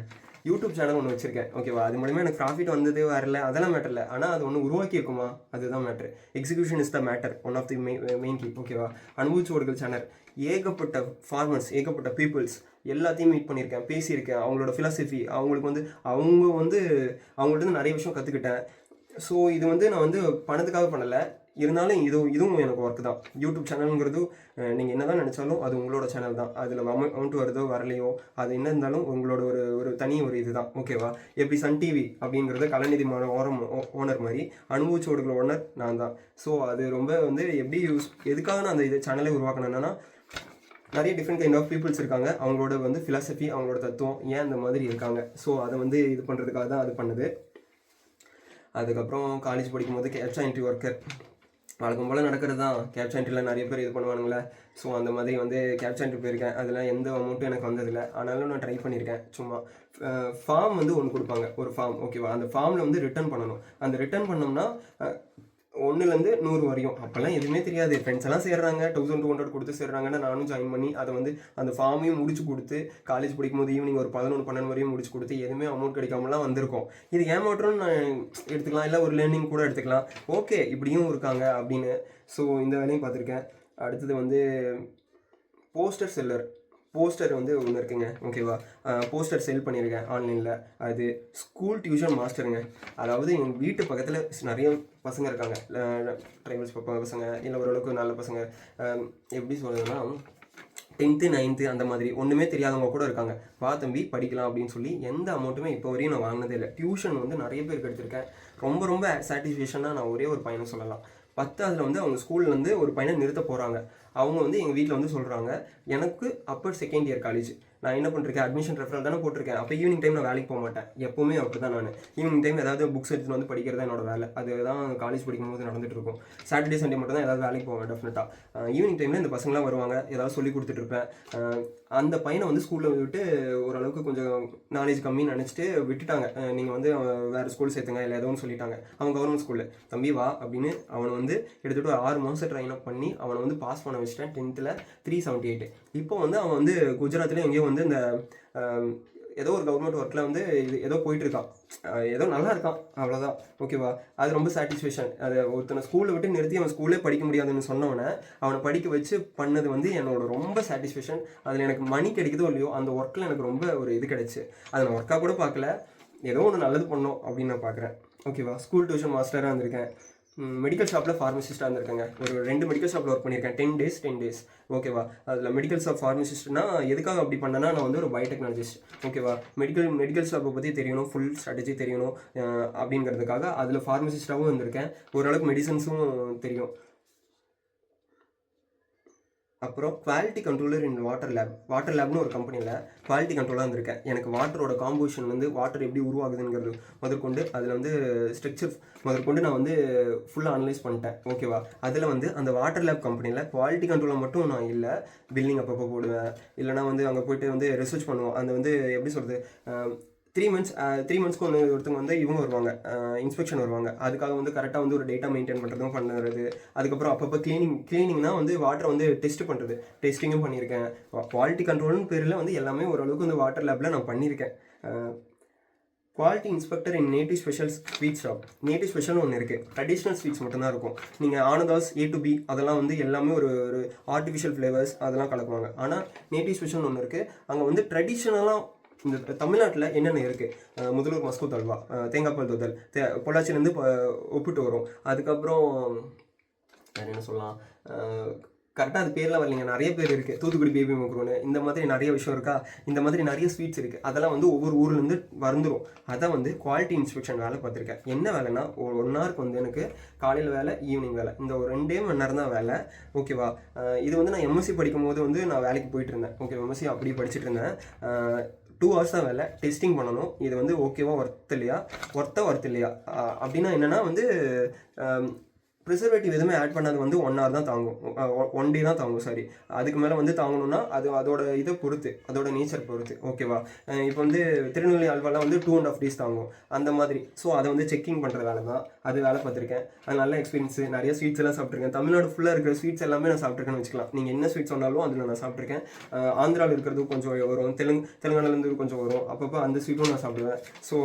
யூடியூப் சேனல் ஒன்று வச்சிருக்கேன். ஓகேவா, அது மூலிமா எனக்கு ப்ராஃபிட் வந்தது வரல அதெல்லாம் மேட்டர் இல்லை. ஆனால் அது ஒன்று உருவாக்கி இருக்குமா, அதுதான் matter. Execution is the matter, one of the main key. ஓகேவா, அனுபவிச்சோர்கள் சேனல் ஏகப்பட்ட ஃபார்மர்ஸ், ஏகப்பட்ட பீப்புள்ஸ் எல்லாத்தையும் மீட் பண்ணியிருக்கேன், பேசியிருக்கேன். அவங்களோட ஃபிலாசபி, அவங்களுக்கு வந்து அவங்கள்ட்ட நிறைய விஷயம் கற்றுக்கிட்டேன். ஸோ இது வந்து நான் வந்து பணத்துக்காக பண்ணலை, இருந்தாலும் இதுவும் எனக்கு ஒர்க் தான். யூடியூப் சேனலுங்கிறது நீங்கள் என்ன தான் நினச்சாலும் அது உங்களோட சேனல் தான். அதில் அமௌண்ட் வருதோ வரலையோ அது என்ன இருந்தாலும் உங்களோட ஒரு தனி ஒரு இது தான். ஓகேவா, எப்படி சன் டிவி அப்படிங்கிறது கலாநிதி ஓனர் மாதிரி அனுபவிச்சோடுகள் ஓனர் நான் தான். ஸோ அது ரொம்ப வந்து எப்படி எதுக்காக நான் அந்த சேனலை உருவாக்கணும்னா, நிறைய டிஃப்ரெண்ட் கைண்ட் ஆஃப் பீப்புள்ஸ் இருக்காங்க, அவங்களோட வந்து ஃபிலாசபி, அவங்களோட தத்துவம் ஏன் இந்த மாதிரி இருக்காங்க. ஸோ அதை வந்து இது பண்ணுறதுக்காக தான் அது பண்ணுது. அதுக்கப்புறம் காலேஜ் படிக்கும்போது கேப்சா என்ட்ரி ஒர்க்கர் வழக்கம் போல் நடக்கிறது தான். கேப்சா என்ட்ரியில் நிறைய பேர் இது பண்ணுவானுங்களே. ஸோ அந்த மாதிரி வந்து கேப்சா என்ட்ரி போயிருக்கேன். அதில் எந்த அமௌண்ட்டும் எனக்கு வந்ததில்லை, ஆனாலும் நான் ட்ரை பண்ணியிருக்கேன். சும்மா ஃபார்ம் வந்து ஒன்று கொடுப்பாங்க, ஒரு ஃபார்ம். ஓகேவா, அந்த ஃபார்மில் வந்து ரிட்டர்ன் பண்ணணும். அந்த ரிட்டர்ன் பண்ணோம்னா 1லேருந்து 100 வரையும். அப்போல்லாம் எதுவுமே தெரியாது, ஃப்ரெண்ட்ஸ் எல்லாம் சேர்றாங்க, 1200 கொடுத்து சேர்றாங்கன்னா நானும் ஜாயின் பண்ணி அதை வந்து அந்த ஃபார்மையும் முடிச்சு கொடுத்து, காலேஜ் படிக்கும்போது ஈவினிங் ஒரு 11-12 வரையும் முடிச்சு கொடுத்து எதுவுமே அமௌண்ட் கிடைக்காமலாம் வந்திருக்கோம். இது ஏமாற்றம்னு நான் எடுத்துக்கலாம், இல்லை ஒரு லேர்னிங் கூட எடுத்துக்கலாம். ஓகே, இப்படியும் இருக்காங்க அப்படின்னு. ஸோ இந்த வேலையும் பார்த்துருக்கேன். அடுத்தது வந்து போஸ்டர் செல்லர். போஸ்டர் வந்து ஒன்று இருக்குங்க. ஓகேவா, போஸ்டர் செல் பண்ணியிருக்கேன் ஆன்லைனில். அது ஸ்கூல் டியூஷன் மாஸ்டருங்க. அதாவது எங்கள் வீட்டு பக்கத்தில் நிறைய பசங்க இருக்காங்க, ட்ரைபல்ஸ் பசங்க, இல்லை ஓரளவுக்கு நல்ல பசங்க. எப்படி சொல்கிறதுன்னா 10th 9th அந்த மாதிரி ஒன்றுமே தெரியாதவங்க கூட இருக்காங்க. வா தம்பி படிக்கலாம் அப்படின்னு சொல்லி எந்த அமௌண்ட்டுமே இப்போ வரையும் நான் வாங்கினதே இல்லை. டியூஷன் வந்து நிறைய பேருக்கு எடுத்திருக்கேன். ரொம்ப சாட்டிஸ்ஃபேக்ஷனாக நான் ஒரே ஒரு பையனை சொல்லலாம். 10ஆவதுல வந்து அவங்க ஸ்கூல்லேருந்து ஒரு பையனை நிறுத்த போகிறாங்க. அவங்க வந்து எங்கள் வீட்டில் வந்து சொல்கிறாங்க, எனக்கு அப்பர் செகண்ட் இயர் காலேஜ், நான் என்ன பண்ணிருக்கேன், அட்மிஷன் ரெஃபரல் தானே போட்டிருக்கேன். அப்போ ஈவினிங் டைம் நான் வேலைக்கு போக மாட்டேன், எப்போவுமே அப்படி தான். நான் ஈவினிங் டைம் ஏதாவது புக்ஸ் எடுத்துகிட்டு வந்து படிக்கிறது தான் என்னோட வேலை. அதுதான் காலேஜ் படிக்கும்போது நடந்துட்டு இருக்கும். சாட்டர்டே சண்டே மட்டும் தான் ஏதாவது வேலைக்கு போவேன் டெஃபினட்டாக. ஈவினிங் டைமில் இந்த பசங்களாம் வருவாங்க, ஏதாவது சொல்லி கொடுத்துட்ருப்பேன். அந்த பையனை வந்து ஸ்கூலில் விட்டு ஓரளவுக்கு கொஞ்சம் நாலேஜ் கம்மின்னு நினச்சிட்டு விட்டுட்டாங்க. நீங்கள் வந்து வேறு ஸ்கூல் சேர்த்துங்க இல்லை ஏதோ ஒன்று சொல்லிட்டாங்க. அவன் கவர்மெண்ட் ஸ்கூலில், தம்பி வா அப்படின்னு அவனை வந்து எடுத்துகிட்டு ஒரு 6 மாதம் ட்ரைன் அப் பண்ணி அவனை வந்து பாஸ் பண்ண வச்சுட்டேன். 10th 378. இப்போ வந்து அவன் வந்து குஜராத்தில் எங்கேயோ வந்து இந்த ஏதோ ஒரு கவர்மெண்ட் ஒர்க்கில் வந்து இது ஏதோ போயிட்டுருக்கான், ஏதோ நல்லா இருக்கான், அவ்வளோதான். ஓகேவா, அது ரொம்ப சாட்டிஸ்ஃபேக்ஷன். அதை ஒருத்தனை ஸ்கூலை விட்டு நிறுத்தி அவன் ஸ்கூலே படிக்க முடியாதுன்னு சொன்னவனை அவனை படிக்க வச்சு பண்ணது வந்து என்னோட ரொம்ப சாட்டிஸ்ஃபேக்ஷன். அதில் எனக்கு மணி கிடைக்குதோ இல்லையோ, அந்த ஒர்க்கில் எனக்கு ரொம்ப ஒரு இது கிடைச்சி. அதை நான் ஒர்க்காக கூட பார்க்கல, ஏதோ ஒன்று நல்லது பண்ணோம் அப்படின்னு நான் பார்க்குறேன். ஓகேவா, ஸ்கூல் டியூஷன் மாஸ்டராக இருந்திருக்கேன். மெடிக்கல் ஷாப்பில் ஃபார்மசிஸ்ட்டாக இருந்திருக்கேங்க. ஒரு 2 மெடிக்கல் ஷாப்பில் ஒர்க் பண்ணியிருக்கேன். 10 days. ஓகேவா, அதில் மெடிக்கல் ஷாப் ஃபார்மசிஸ்ட்னா எதுக்காக அப்படி பண்ணேன்னா, நான் வந்து ஒரு பயோடெக்னாலஜிஸ்ட். ஓகேவா, மெடிக்கல் ஷாப்பை பற்றி தெரியணும், ஃபுல் ஸ்ட்ராட்டஜி தெரியணும் அப்படிங்கிறதுக்காக அதில் ஃபார்மசிஸ்ட்டாகவும் இருந்திருக்கேன். ஓரளவுக்கு மெடிசன்ஸும் தெரியும். அப்புறம் குவாலிட்டி கண்ட்ரோலர் இன் வாட்டர் லேப்னு ஒரு கம்பெனியில் குவாலிட்டி கண்ட்ரோலாக இருந்திருக்கேன். எனக்கு வாட்டரோட காம்போசிஷன் வந்து வாட்டர் எப்படி உருவாகுதுங்கிறது முதற்கொண்டு, அதில் வந்து ஸ்ட்ரக்சர் முதற்கொண்டு நான் வந்து ஃபுல்லாக அனலைஸ் பண்ணிட்டேன். ஓகேவா, அதில் வந்து அந்த வாட்டர் லேப் கம்பெனியில் குவாலிட்டி கண்ட்ரோலாக மட்டும் நான் இல்லை, பில்லிங் அப்பப்போ போடுவேன், இல்லைனா வந்து அங்கே போய்ட்டு வந்து ரிசர்ச் பண்ணுவோம். அந்த வந்து எப்படி சொல்கிறது, 3 monthsக்கு ஒருத்தவங்க வந்து இவங்க வருவாங்க, இன்ஸ்பெக்ஷன் வருவாங்க. அதுக்காக வந்து கரெக்டாக வந்து ஒரு டேட்டா மெயின்டைன் பண்ணுறதும் பண்ணுறது. அதுக்கப்புறம் அப்பப்போ கிளீனிங்னா வந்து வாட்டரை வந்து டெஸ்ட் பண்ணுறது, டெஸ்டிங்கும் பண்ணியிருக்கேன். குவாலிட்டி கண்ட்ரோல்னு பேரில் வந்து எல்லாமே ஓரளவுக்கு வந்து வாட்டர் லேபில் நான் பண்ணியிருக்கேன். Quality inspector in native special sweet shop. Native ஸ்பெஷல்னு ஒன்று இருக்குது, ட்ரெடிஷ்னல் ஸ்வீட்ஸ் மட்டும்தான் இருக்கும். நீங்கள் ஆனதாஸ் A to B அதெல்லாம் வந்து எல்லாமே ஒரு ஆர்டிஃபிஷியல் ஃப்ளேவர்ஸ் அதெல்லாம் கலக்குவாங்க. ஆனால் நேட்டிவ் ஸ்பெஷல்னு ஒன்று இருக்குது, அங்கே வந்து ட்ரெடிஷ்னலாக இந்த தமிழ்நாட்டில் என்னென்ன இருக்குது, முதலூர் மஸ்கூத் அல்வா, தேங்காய் பால் தோதல், பொள்ளாச்சிலேருந்து ஒப்பிட்டு வரும். அதுக்கப்புறம் வேறு என்ன சொல்லலாம், கரெக்டாக அது பேர்லாம் வரலைங்க, நிறைய பேர் இருக்குது. தூத்துக்குடி பேபி மக்ரோனு, இந்த மாதிரி நிறைய விஷயம் இருக்கா, இந்த மாதிரி நிறைய ஸ்வீட்ஸ் இருக்குது. அதெல்லாம் வந்து ஒவ்வொரு ஊர்லேருந்து வந்துடும். அதை வந்து குவாலிட்டி இன்ஸ்பெக்ஷன் வேலை பார்த்துருக்கேன். என்ன வேலைன்னா, ஒரு 1 ஹவருக்கு வந்து எனக்கு காலையில் வேலை, ஈவினிங் வேலை, இந்த ஒரு 2 மணி நேரம் தான் வேலை. ஓகேவா, இது வந்து நான் MSc படிக்கும்போது வந்து நான் வேலைக்கு போயிட்டு இருந்தேன். ஓகே, MSc அப்படியே படிச்சுட்டு இருந்தேன். 2 hours தான் வேலை, டெஸ்டிங் பண்ணணும். இது வந்து ஓகேவா ஒர்த் இல்லையா அப்படின்னா என்னென்னா வந்து ப்ரிசர்வேட்டிவ் எதுவுமே ஆட் பண்ணாது வந்து 1 hour தான் தாங்கும், 1 day தான் தாங்கும். சாரி, அதுக்கு மேலே வந்து தாங்கணும்னா அது அதோட இதை பொறுத்து, அதோட நேச்சர் பொறுத்து. ஓகேவா? இப்போ வந்து திருநெல்வேலி அல்வாலாம் வந்து 2.5 days தாங்கும் அந்த மாதிரி. ஸோ அதை வந்து செக்கிங் பண்ணுற வேலை தான், அது வேலை பார்த்துருக்கேன். அது நல்ல எக்ஸ்பீரியன்ஸு. நிறைய ஸ்வீட்ஸ் எல்லாம் சாப்பிட்ருக்கேன். தமிழ்நாடு ஃபுல்லாக இருக்கிற ஸ்வீட்ஸ் எல்லாமே நான் சாப்பிட்ருக்கேன்னு வச்சுக்கலாம். நீங்கள் என்ன ஸ்வீட்ஸ் சொன்னாலும் அதில் நான் சாப்பிட்ருக்கேன். ஆந்திராவில் இருக்கிறது கொஞ்சம் வரும், தெலுங்கானாலேருந்து கொஞ்சம் வரும், அப்பப்போ அந்த ஸ்வீட்டும் நான் சாப்பிடுவேன். ஸோ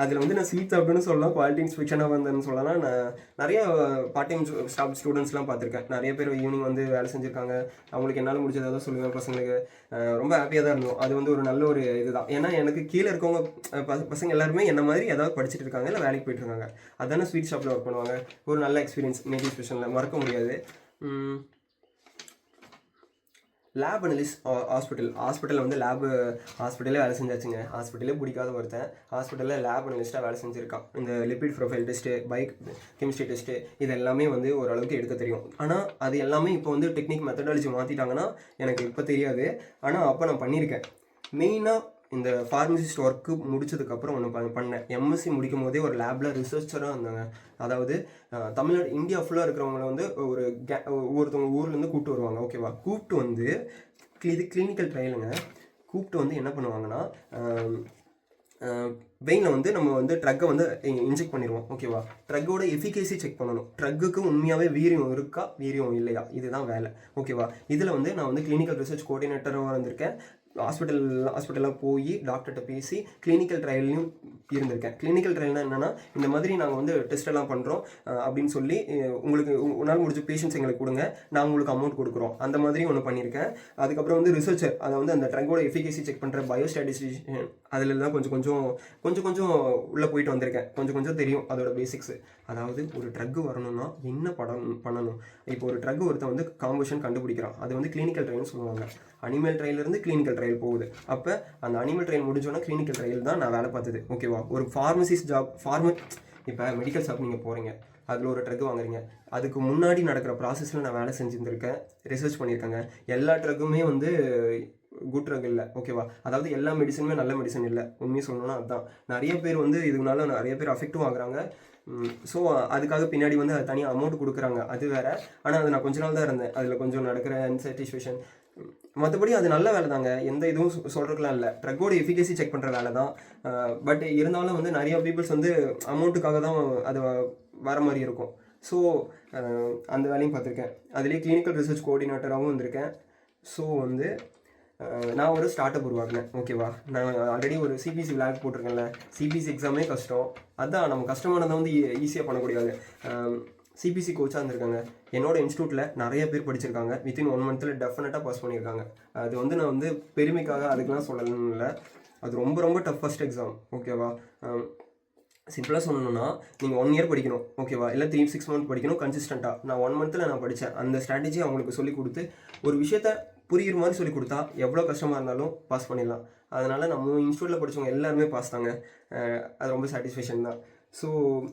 அதில் வந்து நான் ஸ்வீட் சாப்பிட்டுன்னு சொல்லலாம், குவாலிட்டி இன்ஸ்பெக்ஷனாக வந்தேன்னு சொல்லலாம். நான் நிறைய பார்ட் டைம் ஸ்டாஃப் ஸ்டூடெண்ட்ஸ்லாம் பார்த்துருக்கேன். நிறைய பேர் ஈவினிங் வந்து வேலை செஞ்சுருக்காங்க. அவங்களுக்கு என்னால் முடிஞ்சதாக தான் சொல்லுவேன் பசங்களுக்கு. ரொம்ப ஹாப்பியாக தான் இருந்தோம். அது வந்து ஒரு நல்ல ஒரு இதுதான். ஏன்னா எனக்கு கீழே இருக்கவங்க பசங்க எல்லாருமே என்ன மாதிரி ஏதாவது படிச்சுட்டு இருக்காங்க, இல்லை வேலைக்கு போயிட்டு இருக்காங்க. அதானே ஸ்வீட் ஷாப்பில் ஒர்க் பண்ணுவாங்க. ஒரு நல்ல எக்ஸ்பீரியன்ஸ் மேஜிக் ஸ்பெஷனில் மறக்க முடியாது. லேப் அனலிஸ்ட் ஹாஸ்பிட்டலில் வந்து ஹாஸ்பிட்டலே வேலை செஞ்சாச்சுங்க. ஹாஸ்பிட்டலே பிடிக்காத ஒருத்தன் ஹாஸ்பிட்டலில் லேப் அனலிஸ்ட்டாக வேலை செஞ்சுருக்கான். இந்த lipid profile test, bike chemistry test, இது எல்லாமே வந்து ஓரளவுக்கு எடுக்க தெரியும். ஆனால் அது எல்லாமே இப்போ வந்து டெக்னிக் மெத்தடாலஜி மாற்றிட்டாங்கன்னா எனக்கு இப்போ தெரியாது. ஆனால் அப்போ நான் பண்ணியிருக்கேன். மெயினாக இந்த ஃபார்மசிஸ்ட் ஒர்க்கு முடிச்சதுக்கப்புறம் ஒன்று பண்ணேன். எம்எஸ்சி முடிக்கும் போதே ஒரு லேபில் ரிசர்ச்சராக இருந்தாங்க. அதாவது தமிழ்நாடு இந்தியா ஃபுல்லாக இருக்கிறவங்கள வந்து ஒவ்வொருத்தவங்க ஊர்லேருந்து கூப்பிட்டு வருவாங்க. ஓகேவா? கூப்பிட்டு வந்து இது கிளினிக்கல் ட்ரையலுங்க. கூப்பிட்டு வந்து என்ன பண்ணுவாங்கன்னா, வெயினில் வந்து நம்ம வந்து ட்ரக்கை வந்து இன்ஜெக்ட் பண்ணிடுவோம். ஓகேவா? ட்ரக்கோட எஃபிகேசி செக் பண்ணணும். ட்ரக்குக்கு உண்மையாகவே வீரியம் இருக்கா, வீரியம் இல்லையா, இதுதான் வேலை. ஓகேவா? இதில் வந்து நான் வந்து கிளினிக்கல் ரிசர்ச் கோஆர்டினேட்டராக இருந்திருக்கேன். ஹாஸ்பிட்டலாக போய் டாக்டர்கிட்ட பேசி கிளினிக்கல் ட்ரையல்லையும் இருந்திருக்கேன். கிளினிக்கல் ட்ரையல்னால் என்னென்னா, இந்த மாதிரி நாங்கள் வந்து டெஸ்ட் எல்லாம் பண்ணுறோம் அப்படின்னு சொல்லி உங்களுக்கு உன்னால் முடிஞ்ச பேஷண்ட்ஸ் எங்களுக்கு கொடுங்க, நான் உங்களுக்கு அமௌண்ட் கொடுக்குறோம், அந்த மாதிரி ஒன்று பண்ணியிருக்கேன். அதுக்கப்புறம் வந்து ரிசர்ச்சர், அதை வந்து அந்த ட்ரக்கோட எஃபிகேசி செக் பண்ணுற பயோஸ்டாட்டிஸ்டிஷியன், அதில் தான் கொஞ்சம் உள்ளே போயிட்டு வந்திருக்கேன். கொஞ்சம் தெரியும் அதோட பேசிக்ஸு. அதாவது ஒரு ட்ரக்கு வரணும்னா என்ன பண்ணணும். இப்போ ஒரு ட்ரக் ஒருத்தன் வந்து காம்பஷன் கண்டுபிடிக்கிறான், அது வந்து கிளினிக்கல் ட்ரையல்னு சொல்லுவாங்க. அனிமல் ட்ரையலேருந்து கிளினிக்கல் ட்ரையல் போகுது. அப்போ அந்த அனிமல் ட்ரையல் முடிஞ்சோன்னா கிளினிக்கல் ட்ரையல் தான் நான் வேலை பார்த்தது. ஓகேவா? ஒரு ஃபார்மசிஸ்ட் ஜாப், இப்போ மெடிக்கல் ஷாப் நீங்கள் போகிறீங்க, அதில் ஒரு ட்ரக் வாங்குறீங்க, அதுக்கு முன்னாடி நடக்கிற ப்ராசஸில் நான் வேலை செஞ்சுருந்துருக்கேன், ரிசர்ச் பண்ணியிருக்கேங்க. எல்லா ட்ரக்குமே வந்து குட் ட்ரக் இல்லை. ஓகேவா? அதாவது எல்லா மெடிசனுமே நல்ல மெடிசன் இல்லை. உண்மையை சொல்லணும்னா அதுதான். நிறைய பேர் வந்து இதுனால நிறைய பேர் அஃபெக்டும் ஆகுறாங்க. ஸோ அதுக்காக பின்னாடி வந்து அது தனியாக அமௌண்ட் கொடுக்குறாங்க, அது வேறு. ஆனால் அது நான் கொஞ்ச நாள் தான் இருந்தேன். அதில் கொஞ்சம் நடக்கிற அன்சாட்டிஸ்ஃபேக்ஷன். மற்றபடி அது நல்ல வேலை தாங்க, எந்த இதுவும் சொல்கிறதுக்குலாம் இல்லை. ட்ரக்கோட எஃபிகேசி செக் பண்ணுற வேலை தான். பட் இருந்தாலும் வந்து நிறைய பீப்புள்ஸ் வந்து அமௌண்ட்டுக்காக தான் அது வர மாதிரி இருக்கும். ஸோ அந்த வேலையும் பார்த்துருக்கேன். அதுலேயே கிளினிக்கல் ரிசர்ச் கோஆர்டினேட்டராகவும் வந்திருக்கேன். ஸோ வந்து நான் ஒரு ஸ்டார்ட் அப் உருவாக்கினேன். ஓகேவா? நான் ஆல்ரெடி ஒரு சிபிசி விளாக் போட்டிருக்கேன்ல. சிபிசி எக்ஸாமே கஷ்டம், அதான் நம்ம கஷ்டமானதை வந்து ஈஸியாக பண்ணக்கூடியது. சிபிசி கோச்சாக இருந்திருக்காங்க. என்னோட இன்ஸ்டியூட்டில் நிறைய பேர் படிச்சிருக்காங்க. வித்தின் 1 month டெஃபினட்டாக பாஸ் பண்ணியிருக்காங்க. அது வந்து நான் வந்து பெருமைக்காக அதுக்கெலாம் சொல்லணும்னு இல்லை, அது ரொம்ப டஃபஸ்ட் எக்ஸாம். ஓகேவா? சிம்பிளாக சொல்லணும்னா, நீங்கள் 1 year படிக்கணும். ஓகேவா? இல்லை 3-6 months படிக்கணும் கன்சிஸ்டண்ட்டாக. நான் 1 month நான் படித்தேன். அந்த ஸ்ட்ராட்டஜி அவங்களுக்கு சொல்லிக் கொடுத்து ஒரு விஷயத்த புரியுற மாதிரி சொல்லிக் கொடுத்தா எவ்வளோ கஷ்டமாக இருந்தாலும் பாஸ் பண்ணிடலாம். அதனால் நம்ம இன்ஸ்டியூட்டில் படித்தவங்க எல்லாருமே பாஸ் தாங்க. அது ரொம்ப சாட்டிஸ்ஃபேக்ஷன் தான். ஸோ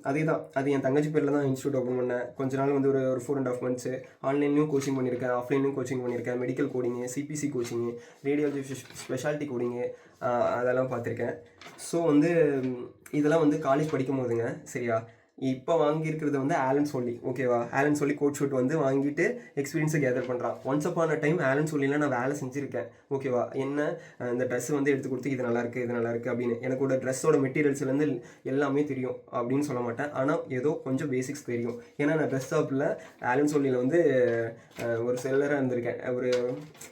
அதே தான், அது என் தங்கச்சி பேரில் தான் இன்ஸ்டியூட் ஓப்பன் பண்ணேன். கொஞ்ச நாள் வந்து ஒரு 4.5 months ஆன்லைன்லையும் கோச்சிங் பண்ணியிருக்கேன், ஆஃப்லைன்லையும் கோச்சிங் பண்ணியிருக்கேன். Medical coding, CPC coaching, radiology speciality coding, அதெல்லாம் பார்த்துருக்கேன். ஸோ வந்து இதெல்லாம் வந்து காலேஜ் படிக்கும் போதுங்க. சரியா? இப்போ வாங்கியிருக்கிறது வந்து ஆலன் சோலி. ஓகேவா? ஆலன் சோலி கோட் ஷூட் வந்து வாங்கிட்டு எக்ஸ்பீரியன்ஸை கேதர் பண்ணுறான். ஒன்ஸ் அப்பான் அ டைம் ஆலன் சோலியில் நான் வேலை செஞ்சுருக்கேன். ஓகேவா? என்ன இந்த ட்ரெஸ் வந்து எடுத்து கொடுத்து இது நல்லாயிருக்கு அப்படின்னு எனக்கோட ட்ரெஸ்ஸோட மெட்டீரியல்ஸ்லேருந்து எல்லாமே தெரியும் அப்படின்னு சொல்ல மாட்டேன். ஆனால் ஏதோ கொஞ்சம் பேசிக்ஸ் தெரியும். ஏன்னா நான் ட்ரெஸ் ஷாப்பில் ஆலன் சோலியில் வந்து ஒரு செல்லராக இருந்திருக்கேன். ஒரு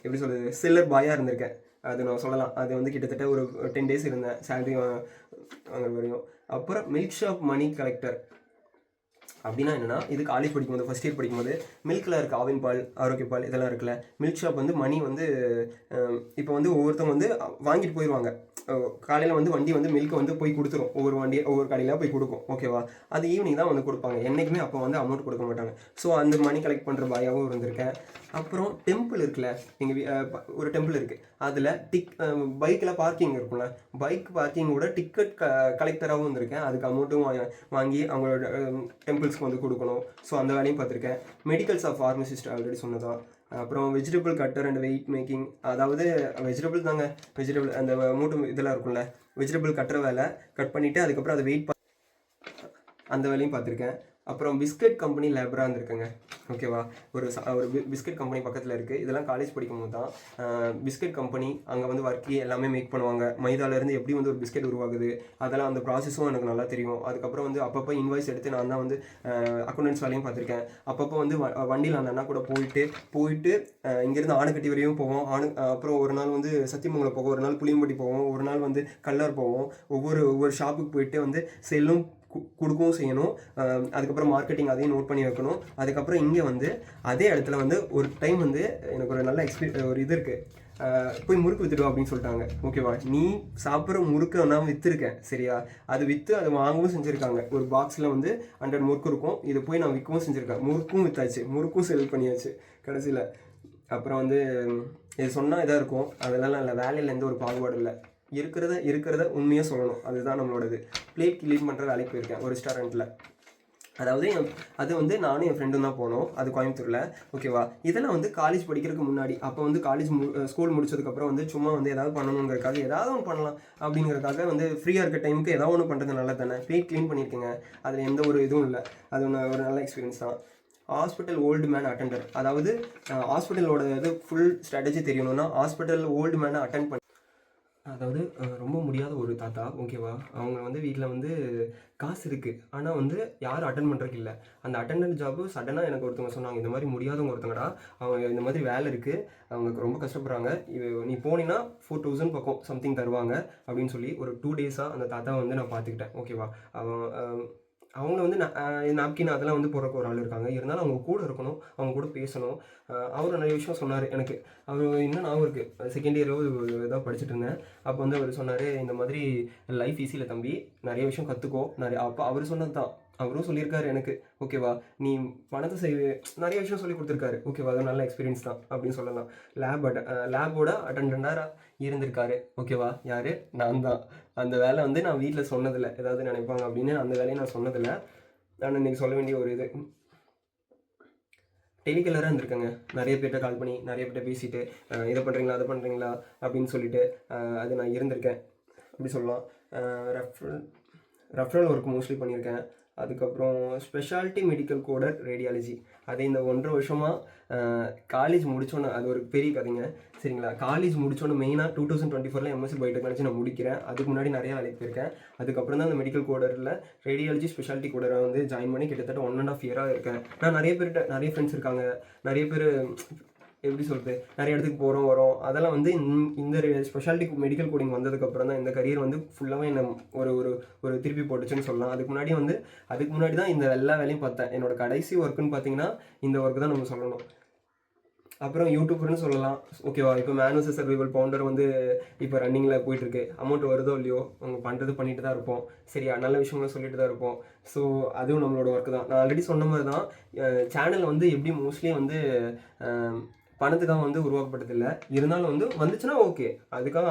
எப்படி சொல்கிறது, செல்லர் பாயாக இருந்திருக்கேன். அது நான் சொல்லலாம். அது வந்து கிட்டத்தட்ட ஒரு 10 days இருந்தேன், சேலரி வாங்குற வரையும். அப்புறம் மில்க் ஷாப் மணி கலெக்டர் அப்படின்னா என்னென்னா, இது காலேஜ் படிக்கும்போது ஃபஸ்ட் இயர் படிக்கும்போது மில்கில் இருக்க ஆவின் பால், ஆரோக்கிய பால், இதெல்லாம் இருக்குல்ல. மில்க் ஷாப் வந்து மணி வந்து இப்போ வந்து ஒவ்வொருத்தவங்க வந்து வாங்கிட்டு போயிடுவாங்க. காலையில் வந்து வண்டி வந்து மில்கை வந்து போய் கொடுத்துரும், ஒவ்வொரு கடையில் போய் கொடுக்கும். ஓகேவா? அது ஈவினிங் தான் வந்து கொடுப்பாங்க. என்றைக்குமே அப்போ வந்து அமௌண்ட் கொடுக்க மாட்டாங்க. ஸோ அந்த மணி கலெக்ட் பண்ணுற பாயாகவும் இருந்திருக்கேன். அப்புறம் டெம்பிள் இருக்குல்ல, எங்கள் ஒரு டெம்பிள் இருக்குது, அதில் பைக்கில் பார்க்கிங் இருக்கும்ல, பைக் பார்க்கிங்கோட டிக்கெட் கலெக்டராகவும் இருந்திருக்கேன். அதுக்கு அமௌண்ட்டும் வாங்கி அவங்களோட டெம்பிள்ஸ்க்கு வந்து கொடுக்கணும். ஸோ அந்த வேலையும் பார்த்துருக்கேன். மெடிக்கல்ஸ் ஆஃப் ஃபார்மசிஸ்ட் ஆல்ரெடி சொன்னதான். அப்புறம் vegetable cutter and weight making, அதாவது வெஜிடபிள் தாங்க, வெஜிடபிள் அந்த மூட்டு இதெல்லாம் இருக்கும்ல, வெஜிடபிள் கட்டுற வேலை, கட் பண்ணிவிட்டு அதுக்கப்புறம் அதை வெயிட் அந்த வேலையும் பார்த்துருக்கேன். அப்புறம் பிஸ்கட் கம்பெனி லேபராக இருந்திருக்கேங்க. ஓகேவா, ஒரு பிஸ்கட் கம்பெனி பக்கத்தில் இருக்குது. இதெல்லாம் காலேஜ் படிக்கும்போது தான். பிஸ்கட் கம்பெனி அங்கே வந்து ஒர்க்கி எல்லாமே மேக் பண்ணுவாங்க. மைதாலேருந்து எப்படி வந்து ஒரு பிஸ்கெட் உருவாகுது அதெல்லாம் அந்த ப்ராசஸும் எனக்கு நல்லா தெரியும். அதுக்கப்புறம் வந்து அப்பப்போ இன்வாய்ஸ் எடுத்து நான் தான் வந்து அக்கௌண்டன்ஸ் வேலையும் பார்த்துருக்கேன். அப்பப்போ வந்து வண்டியில் அந்த அண்ணா கூட போயிட்டு இங்கேருந்து ஆணுக்கட்டி வரையும் போவோம். அப்புறம் ஒரு நாள் வந்து சத்தியமங்கலம் போவோம், ஒரு நாள் புளியம்பட்டி போவோம், ஒரு நாள் வந்து கல்லார் போவோம். ஒவ்வொரு ஷாப்புக்கு போயிட்டு வந்து செல்லும் கொடுக்கவும் செய்யணும். அதுக்கப்புறம் மார்க்கெட்டிங் அதையும் நோட் பண்ணி வைக்கணும். அதுக்கப்புறம் இங்கே வந்து அதே இடத்துல வந்து ஒரு டைம் வந்து எனக்கு ஒரு நல்ல ஒரு இது இருக்குது, போய் முறுக்கு விற்றுடுவா அப்படின்னு சொல்லிட்டாங்க. ஓகேவா, நீ சாப்பிட்ற முறுக்கு நான் விற்றுருக்கேன் சரியா, அது விற்று அதை வாங்கவும் செஞ்சுருக்காங்க. ஒரு பாக்ஸில் வந்து 100 முறுக்கு இருக்கும். இதை போய் நான் விற்கவும் செஞ்சுருக்கேன். முறுக்கும் விற்றாச்சு, முறுக்கும் செல் பண்ணியாச்சு கடைசியில். அப்புறம் வந்து இது சொன்னால் இதாக இருக்கும், அதெல்லாம் இல்லை. வேலையில் எந்த ஒரு பாகுபாடு இல்லை. இருக்கிறத உண்மையாக சொல்லணும், அதுதான் நம்மளோடது. பிளேட் கிளீன் பண்ணுற வேலைக்கு போயிருக்கேன் ஒரு ரெஸ்டாரண்ட்டில். அதாவது அது வந்து நானும் என் ஃப்ரெண்டும் தான் போனோம், அது கோயம்புத்தூரில். ஓகேவா, இதெல்லாம் வந்து காலேஜ் படிக்கிறதுக்கு முன்னாடி. அப்போ வந்து ஸ்கூல் முடிச்சதுக்கப்புறம் வந்து சும்மா வந்து ஏதாவது பண்ணணுங்கிறதுக்காக ஏதாவது ஒன்று பண்ணலாம் அப்படிங்கிறதுக்காக வந்து ஃப்ரீயாக இருக்க டைமுக்கு ஏதாவது ஒன்று பண்ணுறது நல்லா தானே. பிளேட் க்ளீன் பண்ணியிருக்கேங்க, அதில் எந்த ஒரு இதுவும் இல்லை. அது ஒரு நல்ல எக்ஸ்பீரியன்ஸ் தான். ஹாஸ்பிட்டல் ஓல்டு மேன் அட்டெண்டர், அதாவது ஹாஸ்பிட்டலோட இது ஃபுல் ஸ்ட்ராட்டஜி தெரியணும்னா ஹாஸ்பிட்டல் ஓல்டு மேனை அட்டென்ட் பண்ணி, அதாவது ரொம்ப முடியாத ஒரு தாத்தா. ஓகேவா, அவங்க வந்து வீட்டில் வந்து காசு இருக்குது, ஆனால் வந்து யாரும் அட்டன் பண்ணுறதுக்கு இல்லை. அந்த அட்டெண்டன்ட் ஜாப்பு சடனாக எனக்கு ஒருத்தவங்க சொன்னாங்க, இந்த மாதிரி முடியாதவங்க ஒருத்தங்கடா, அவங்க இந்த மாதிரி வேலை இருக்குது, அவங்களுக்கு ரொம்ப கஷ்டப்படுறாங்க, நீ போனீங்கன்னா 4000 பக்கம் சம்திங் தருவாங்க அப்படின்னு சொல்லி ஒரு 2 டேஸாக அந்த தாத்தாவை வந்து நான் பார்த்துக்கிட்டேன். ஓகேவா, அவங்கள வந்து நாப்கின் அதெல்லாம் வந்து போடுறக்கு ஒரு ஆள் இருக்காங்க. இருந்தாலும் அவங்க கூட இருக்கணும், அவங்க கூட பேசணும். அவர் நிறைய விஷயம் சொன்னார் எனக்கு. அவர் இன்னும் நான் இருக்குது செகண்ட் இயரோ இதாக படிச்சுட்டு இருந்தேன். அப்போ வந்து அவர் சொன்னார், இந்த மாதிரி லைஃப் ஈஸியில் தம்பி, நிறைய விஷயம் கற்றுக்கோ. அப்போ அவர் சொன்னது தான் அவரும் சொல்லியிருக்காரு எனக்கு. ஓகேவா, நீ பணத்தை நிறைய விஷயம் சொல்லி கொடுத்துருக்காரு. ஓகேவா, அது நல்ல எக்ஸ்பீரியன்ஸ் தான் அப்படின்னு சொல்லலாம். லேபோட அட்டெண்டண்டாக இருந்திருக்காரு. ஓகேவா, யார்? நான் தான். அந்த வேலை வந்து நான் வீட்டில் சொன்னதில்லை, ஏதாவது நினைப்பாங்க அப்படின்னு அந்த வேலையை நான் சொன்னதில்லை. நான் இன்றைக்கி சொல்ல வேண்டிய ஒரு இது, டெலிகலராக இருந்திருக்கேங்க. நிறைய பேர்கிட்ட கால் பண்ணி நிறைய பேர்கிட்ட பேசிட்டு இதை பண்ணுறீங்களா அதை பண்ணுறீங்களா அப்படின்னு சொல்லிட்டு அது நான் இருந்திருக்கேன் அப்படி சொல்லலாம். ரெஃபரல் ஒர்க் மோஸ்ட்லி பண்ணியிருக்கேன். அதுக்கப்புறம் ஸ்பெஷாலிட்டி மெடிக்கல் கோடர் ரேடியாலஜி, அதை இந்த 1.5 வருஷமாக காலேஜ் முடித்தோன்னே, அது ஒரு பெரிய கதைங்க சரிங்களா. காலேஜ் முடித்தோன்னே மெயினாக 2024 எம்எஸ்சி பயோடெக்னாலஜி நான் முடிக்கிறேன். அதுக்கு முன்னாடி நிறைய வேலைக்கு போயிருக்கேன். அதுக்கப்புறம் தான் அந்த மெடிக்கல் கோடரில் ரேடியாலஜி ஸ்பெஷாலிட்டி கோடரை வந்து ஜாயின் பண்ணி கிட்டத்தட்ட 1.5 இயராக இருக்கேன். நான் நிறைய ஃப்ரெண்ட்ஸ் இருக்காங்க, நிறைய பேர் எப்படி சொல்கிறது, நிறைய இடத்துக்கு வரோம். அதெல்லாம் வந்து இந்த ஸ்பெஷாலிட்டி மெடிக்கல் கோடிங் வந்ததுக்கப்புறம் தான் இந்த கரியர் வந்து ஃபுல்லாகவே என்ன ஒரு ஒரு திருப்பி போட்டுச்சுன்னு சொல்லலாம். அதுக்கு முன்னாடி தான் இந்த எல்லா வேலையும் பார்த்தேன். என்னோட கடைசி ஒர்க்குன்னு பார்த்தீங்கன்னா இந்த ஒர்க்கு தான் நம்ம சொல்லணும். அப்புறம் யூடியூபர்னு சொல்லலாம். ஓகேவா, இப்போ மேனுவல் சர்வைவல் பவுண்டர் வந்து இப்போ ரன்னிங்கில் போயிட்டுருக்கு. அமௌண்ட் வருதோ இல்லையோ அவங்க பண்ணுறது பண்ணிட்டு தான் இருப்போம் சரியா, நல்ல விஷயங்களும் சொல்லிட்டு தான் இருப்போம். ஸோ அதுவும் நம்மளோட ஒர்க்கு தான். நான் ஆல்ரெடி சொன்ன மாதிரி தான் சேனல் வந்து எப்படி மோஸ்ட்லி வந்து பணத்துக்காக வந்து உருவாக்கப்பட்டதில்லை. இருந்தாலும் வந்து வந்துச்சுன்னா ஓகே, அதுக்காக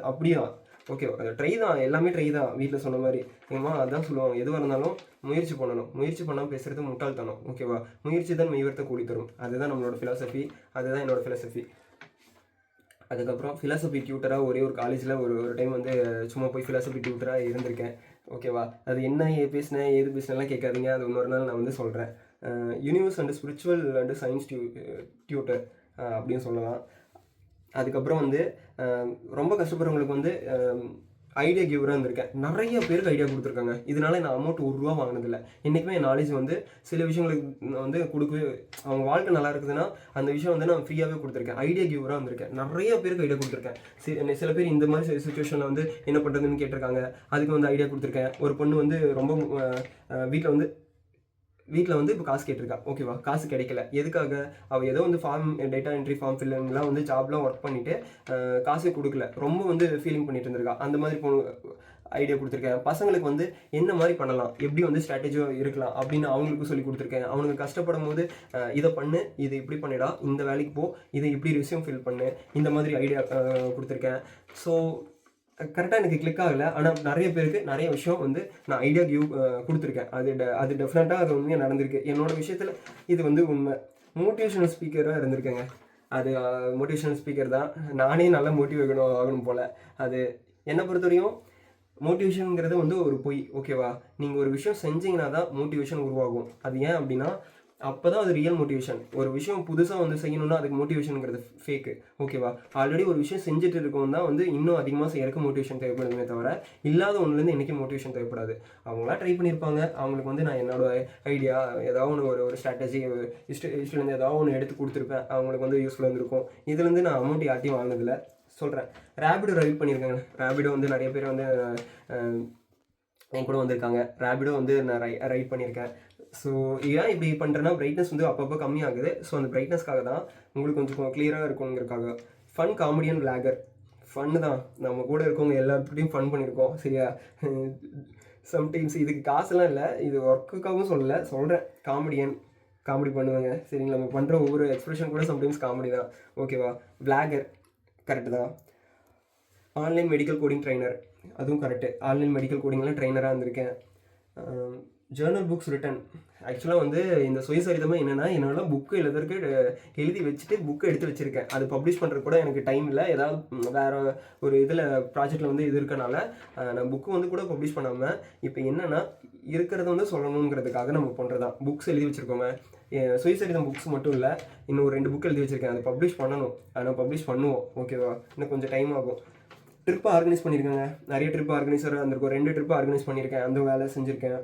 அப்படியே தான். ஓகே, ட்ரை தான், எல்லாமே ட்ரை தான். வீட்டில் சொன்ன மாதிரி ஏமா அதான் சொல்லுவாங்க, எதுவாக இருந்தாலும் முயற்சி பண்ணணும். முயற்சி பண்ணால் பேசுகிறது முட்டாள்தனம். ஓகேவா, முயற்சி தான் மெய்வர்த்தை கூடி தரும். அதுதான் நம்மளோட ஃபிலாசபி, அதுதான் என்னோடய ஃபிலாசபி. அதுக்கப்புறம் ஃபிலாசபி டியூட்டராக ஒரு காலேஜில் ஒரு டைம் வந்து சும்மா போய் ஃபிலாசபி டியூட்டராக இருந்திருக்கேன். ஓகேவா, அது என்ன பேசினேன் ஏது பேசினேன்லாம் கேட்காதீங்க, அது இன்னொரு நாள் நான் வந்து சொல்கிறேன். Universe and spiritual and science tutor அப்படின்னு சொல்லலாம். அதுக்கப்புறம் வந்து ரொம்ப கஷ்டப்படுறவங்களுக்கு வந்து ஐடியா கிவராக இருந்திருக்கேன். நிறைய பேருக்கு ஐடியா கொடுத்துருக்காங்க. இதனால நான் அமௌண்ட் ₹1 வாங்கினதில்லை. என்றைக்குமே என் நாலேஜ் வந்து சில விஷயங்களுக்கு வந்து கொடுக்கவே, அவங்க வாழ்க்கை நல்லா இருக்குதுன்னா அந்த விஷயம் வந்து நான் ஃப்ரீயாகவே கொடுத்துருக்கேன். ஐடியா கிவராக இருந்திருக்கேன். நிறைய பேருக்கு ஐடியா கொடுத்துருக்கேன். சில பேர் இந்த மாதிரி சுச்சுவேஷனில் வந்து என்ன பண்ணுறதுன்னு கேட்டிருக்காங்க, அதுக்கு வந்து ஐடியா கொடுத்துருக்கேன். ஒரு பொண்ணு வந்து ரொம்ப வீட்டில் வந்து இப்போ காசு கேட்டிருக்கா. ஓகேவா, காசு கிடைக்கல. எதுக்காக? அவள் ஏதோ வந்து டேட்டா என்ட்ரி ஃபார்ம் ஃபில்லிங்லாம் வந்து ஜாப்லாம் ஒர்க் பண்ணிவிட்டு காசே கொடுக்கல. ரொம்ப வந்து ஃபீலிங் பண்ணிட்டு இருந்திருக்கா. அந்த மாதிரி ஐடியா கொடுத்துருக்கேன். பசங்களுக்கு வந்து என்ன மாதிரி பண்ணலாம், எப்படி வந்து ஸ்ட்ராட்டஜியாக இருக்கலாம் அப்படின்னு அவங்களுக்கு சொல்லி கொடுத்துருக்கேன். அவனுக்கு கஷ்டப்படும் போது இதை பண்ணு, இதை இப்படி பண்ணிடா, இந்த வேலைக்கு போ, இதை இப்படி ரெஸ்யூம் ஃபில் பண்ணு, இந்த மாதிரி ஐடியா கொடுத்துருக்கேன். ஸோ கரெக்டாக எனக்கு கிளிக் ஆகலை. ஆனால் நிறைய பேருக்கு நிறைய விஷயம் வந்து நான் ஐடியா கொடுத்துருக்கேன். அது டெஃபினட்டாக அது உண்மையாக நடந்திருக்கு. என்னோடய விஷயத்தில் இது வந்து உண்மை. மோட்டிவேஷனல் ஸ்பீக்கராக இருந்திருக்கேங்க. அது மோட்டிவேஷனல் ஸ்பீக்கர் தான். நானே நல்லா மோட்டிவேட் ஆகணும் போல். அது என்னை பொறுத்தவரையும் மோட்டிவேஷனுங்கிறது வந்து ஒரு பொய். ஓகேவா? நீங்கள் ஒரு விஷயம் செஞ்சீங்கன்னா தான் மோட்டிவேஷன் உருவாகும். அது ஏன் அப்படின்னா அப்போ தான் அது ரியல் மோட்டிவேஷன். ஒரு விஷயம் புதுசாக வந்து செய்யணும்னா அதுக்கு மோட்டிவேஷனுங்கிறது ஃபேக்கு. ஓகேவா? ஆல்ரெடி ஒரு விஷயம் செஞ்சுட்டு இருக்கவங்க தான் வந்து இன்னும் அதிகமாக செய்யறதுக்கு மோட்டிவேஷன் தேவைப்படுதுமே தவிர, இல்லாத ஒன்றுலேருந்து என்றைக்கும் மோட்டிவேஷன் தேவைப்படாது. அவங்களா ட்ரை பண்ணியிருப்பாங்க. அவங்களுக்கு வந்து நான் என்னோட ஐடியா ஏதாவது ஒன்று ஒரு ஸ்ட்ராட்டஜி ஹிஸ்ட்ரிலேருந்து ஏதாவது ஒன்று எடுத்து கொடுத்துருப்பேன். அவங்களுக்கு வந்து யூஸ்ஃபுல்லாக இருந்திருக்கும். இதுலேருந்து நான் அமௌண்ட் யார்ட்டையும் வாங்கினதில்லை சொல்கிறேன். ரேபிடோ ரைட் பண்ணியிருக்காங்க. ரேபிடோ வந்து நிறைய பேர் வந்து என் கூட வந்திருக்காங்க. ரேபிடோ வந்து நான் ரைட் பண்ணியிருக்கேன். ஸோ ஏன் இப்படி பண்ணுறேன்னா பிரைட்னஸ் வந்து அப்பப்போ கம்மியாகுது. ஸோ அந்த பிரைட்னஸ்க்காக தான் உங்களுக்கு கொஞ்சம் கிளியராக இருக்குங்கிறதுக்காக. ஃபன் காமெடியன் விளாகர் ஃபன்னு தான். நம்ம கூட இருக்கவங்க எல்லாத்துக்கிட்டையும் ஃபன் பண்ணியிருக்கோம். சரியா? சம்டைம்ஸ் இதுக்கு காசுலாம் இல்லை, இது ஒர்க்குக்காகவும் சொல்லலை, சொல்கிறேன். காமெடி பண்ணுவேங்க. சரிங்களா? நம்ம பண்ணுற ஒவ்வொரு எக்ஸ்பிரஷன் கூட சம்டைம்ஸ் காமெடி தான். ஓகேவா? விளாகர் கரெக்டு தான். ஆன்லைன் மெடிக்கல் கோடிங் ட்ரைனர் அதுவும் கரெக்டு. ஆன்லைன் மெடிக்கல் கோடிங்லாம் ட்ரைனராக இருந்திருக்கேன். Journal books written. ஆக்சுவலாக வந்து இந்த சுயசரிதமாக என்னென்னா என்னோடய புக்கு எழுதி வச்சுட்டு புக்கு எடுத்து வச்சுருக்கேன். அது பப்ளிஷ் பண்ணுறது கூட எனக்கு டைம் இல்லை. ஏதாவது வேறு ஒரு இதில் ப்ராஜெக்டில் வந்து இது இருக்கனால நான் புக்கு வந்து கூட பப்ளிஷ் பண்ணாமல் இப்போ என்னென்னா இருக்கிறத வந்து சொல்லணுங்கிறதுக்காக நம்ம பண்ணுறதான். புக்ஸ் எழுதி வச்சுருக்கோங்க. சுயசரிதம் புக்ஸ் மட்டும் இல்லை, இன்னும் 2 புக் எழுதி வச்சுருக்கேன். அதை பப்ளிஷ் பண்ணணும். ஆனால் பப்ளிஷ் பண்ணுவோம். ஓகேவா? இன்னும் கொஞ்சம் டைம் ஆகும். ட்ரிப்பு ஆர்கனைஸ் பண்ணியிருக்கேங்க. நிறைய ட்ரிப்பு ஆர்கனைசராக இருந்திருக்கும். 2 ட்ரிப்பு ஆர்கனைஸ் பண்ணியிருக்கேன். அந்த வேலை செஞ்சுருக்கேன்.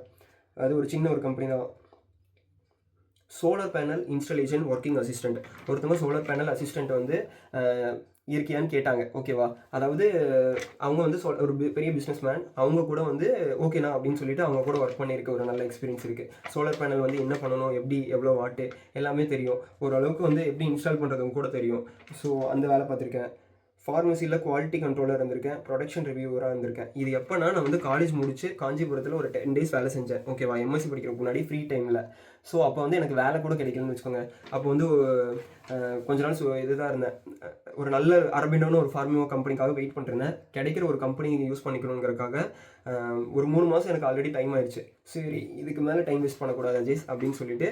அது ஒரு சின்ன ஒரு கம்பெனி தான். Solar panel installation working assistant. ஒருத்தவங்க சோலார் பேனல் அசிஸ்டண்ட் வந்து இருக்கியான்னு கேட்டாங்க. ஓகேவா? அதாவது அவங்க வந்து ஒரு பெரிய பிஸ்னஸ் மேன். அவங்க கூட வந்து ஓகேண்ணா அப்படின்னு சொல்லிட்டு அவங்க கூட ஒர்க் பண்ணியிருக்க ஒரு நல்ல எக்ஸ்பீரியன்ஸ் இருக்குது. சோலார் பேனல் வந்து என்ன பண்ணணும், எப்படி எவ்வளோ வாட்டு எல்லாமே தெரியும். ஓரளவுக்கு வந்து எப்படி இன்ஸ்டால் பண்ணுறதும் கூட தெரியும். ஸோ அந்த வேலை பார்த்துருக்கேன். ஃபார்மசியில் குவாலிட்டி கண்ட்ரோலர் இருந்திருக்கேன். ப்ரொடக்ஷன் ரிவ்யூவராக இருந்திருக்கேன். இது எப்போனா நான் வந்து காலேஜ் முடிச்சு காஞ்சிபுரத்தில் ஒரு 10 days வேலை செஞ்சேன். ஓகேவா? எம்எஸ்சி படிக்கிறதுக்கு முன்னாடி ஃப்ரீ டைமில். ஸோ அப்போ வந்து எனக்கு வேலை கூட கிடைக்கலன்னு வச்சுக்கோங்க. அப்போ வந்து கொஞ்ச நாள் இதுதான் இருந்தேன். ஒரு நல்ல அரபிண்டோன்னு ஒரு ஃபார்மியோ கம்பெனிக்காக வெயிட் பண்ணிருந்தேன். கிடைக்கிற ஒரு கம்பெனி யூஸ் பண்ணிக்கணுங்கிறதுக்காக ஒரு 3 மாதம் எனக்கு ஆல்ரெடி டைம் ஆயிடுச்சு. சரி, இதுக்கு மேலே டைம் வேஸ்ட் பண்ணக்கூடாது அஜேஷ் அப்படின்னு சொல்லிட்டு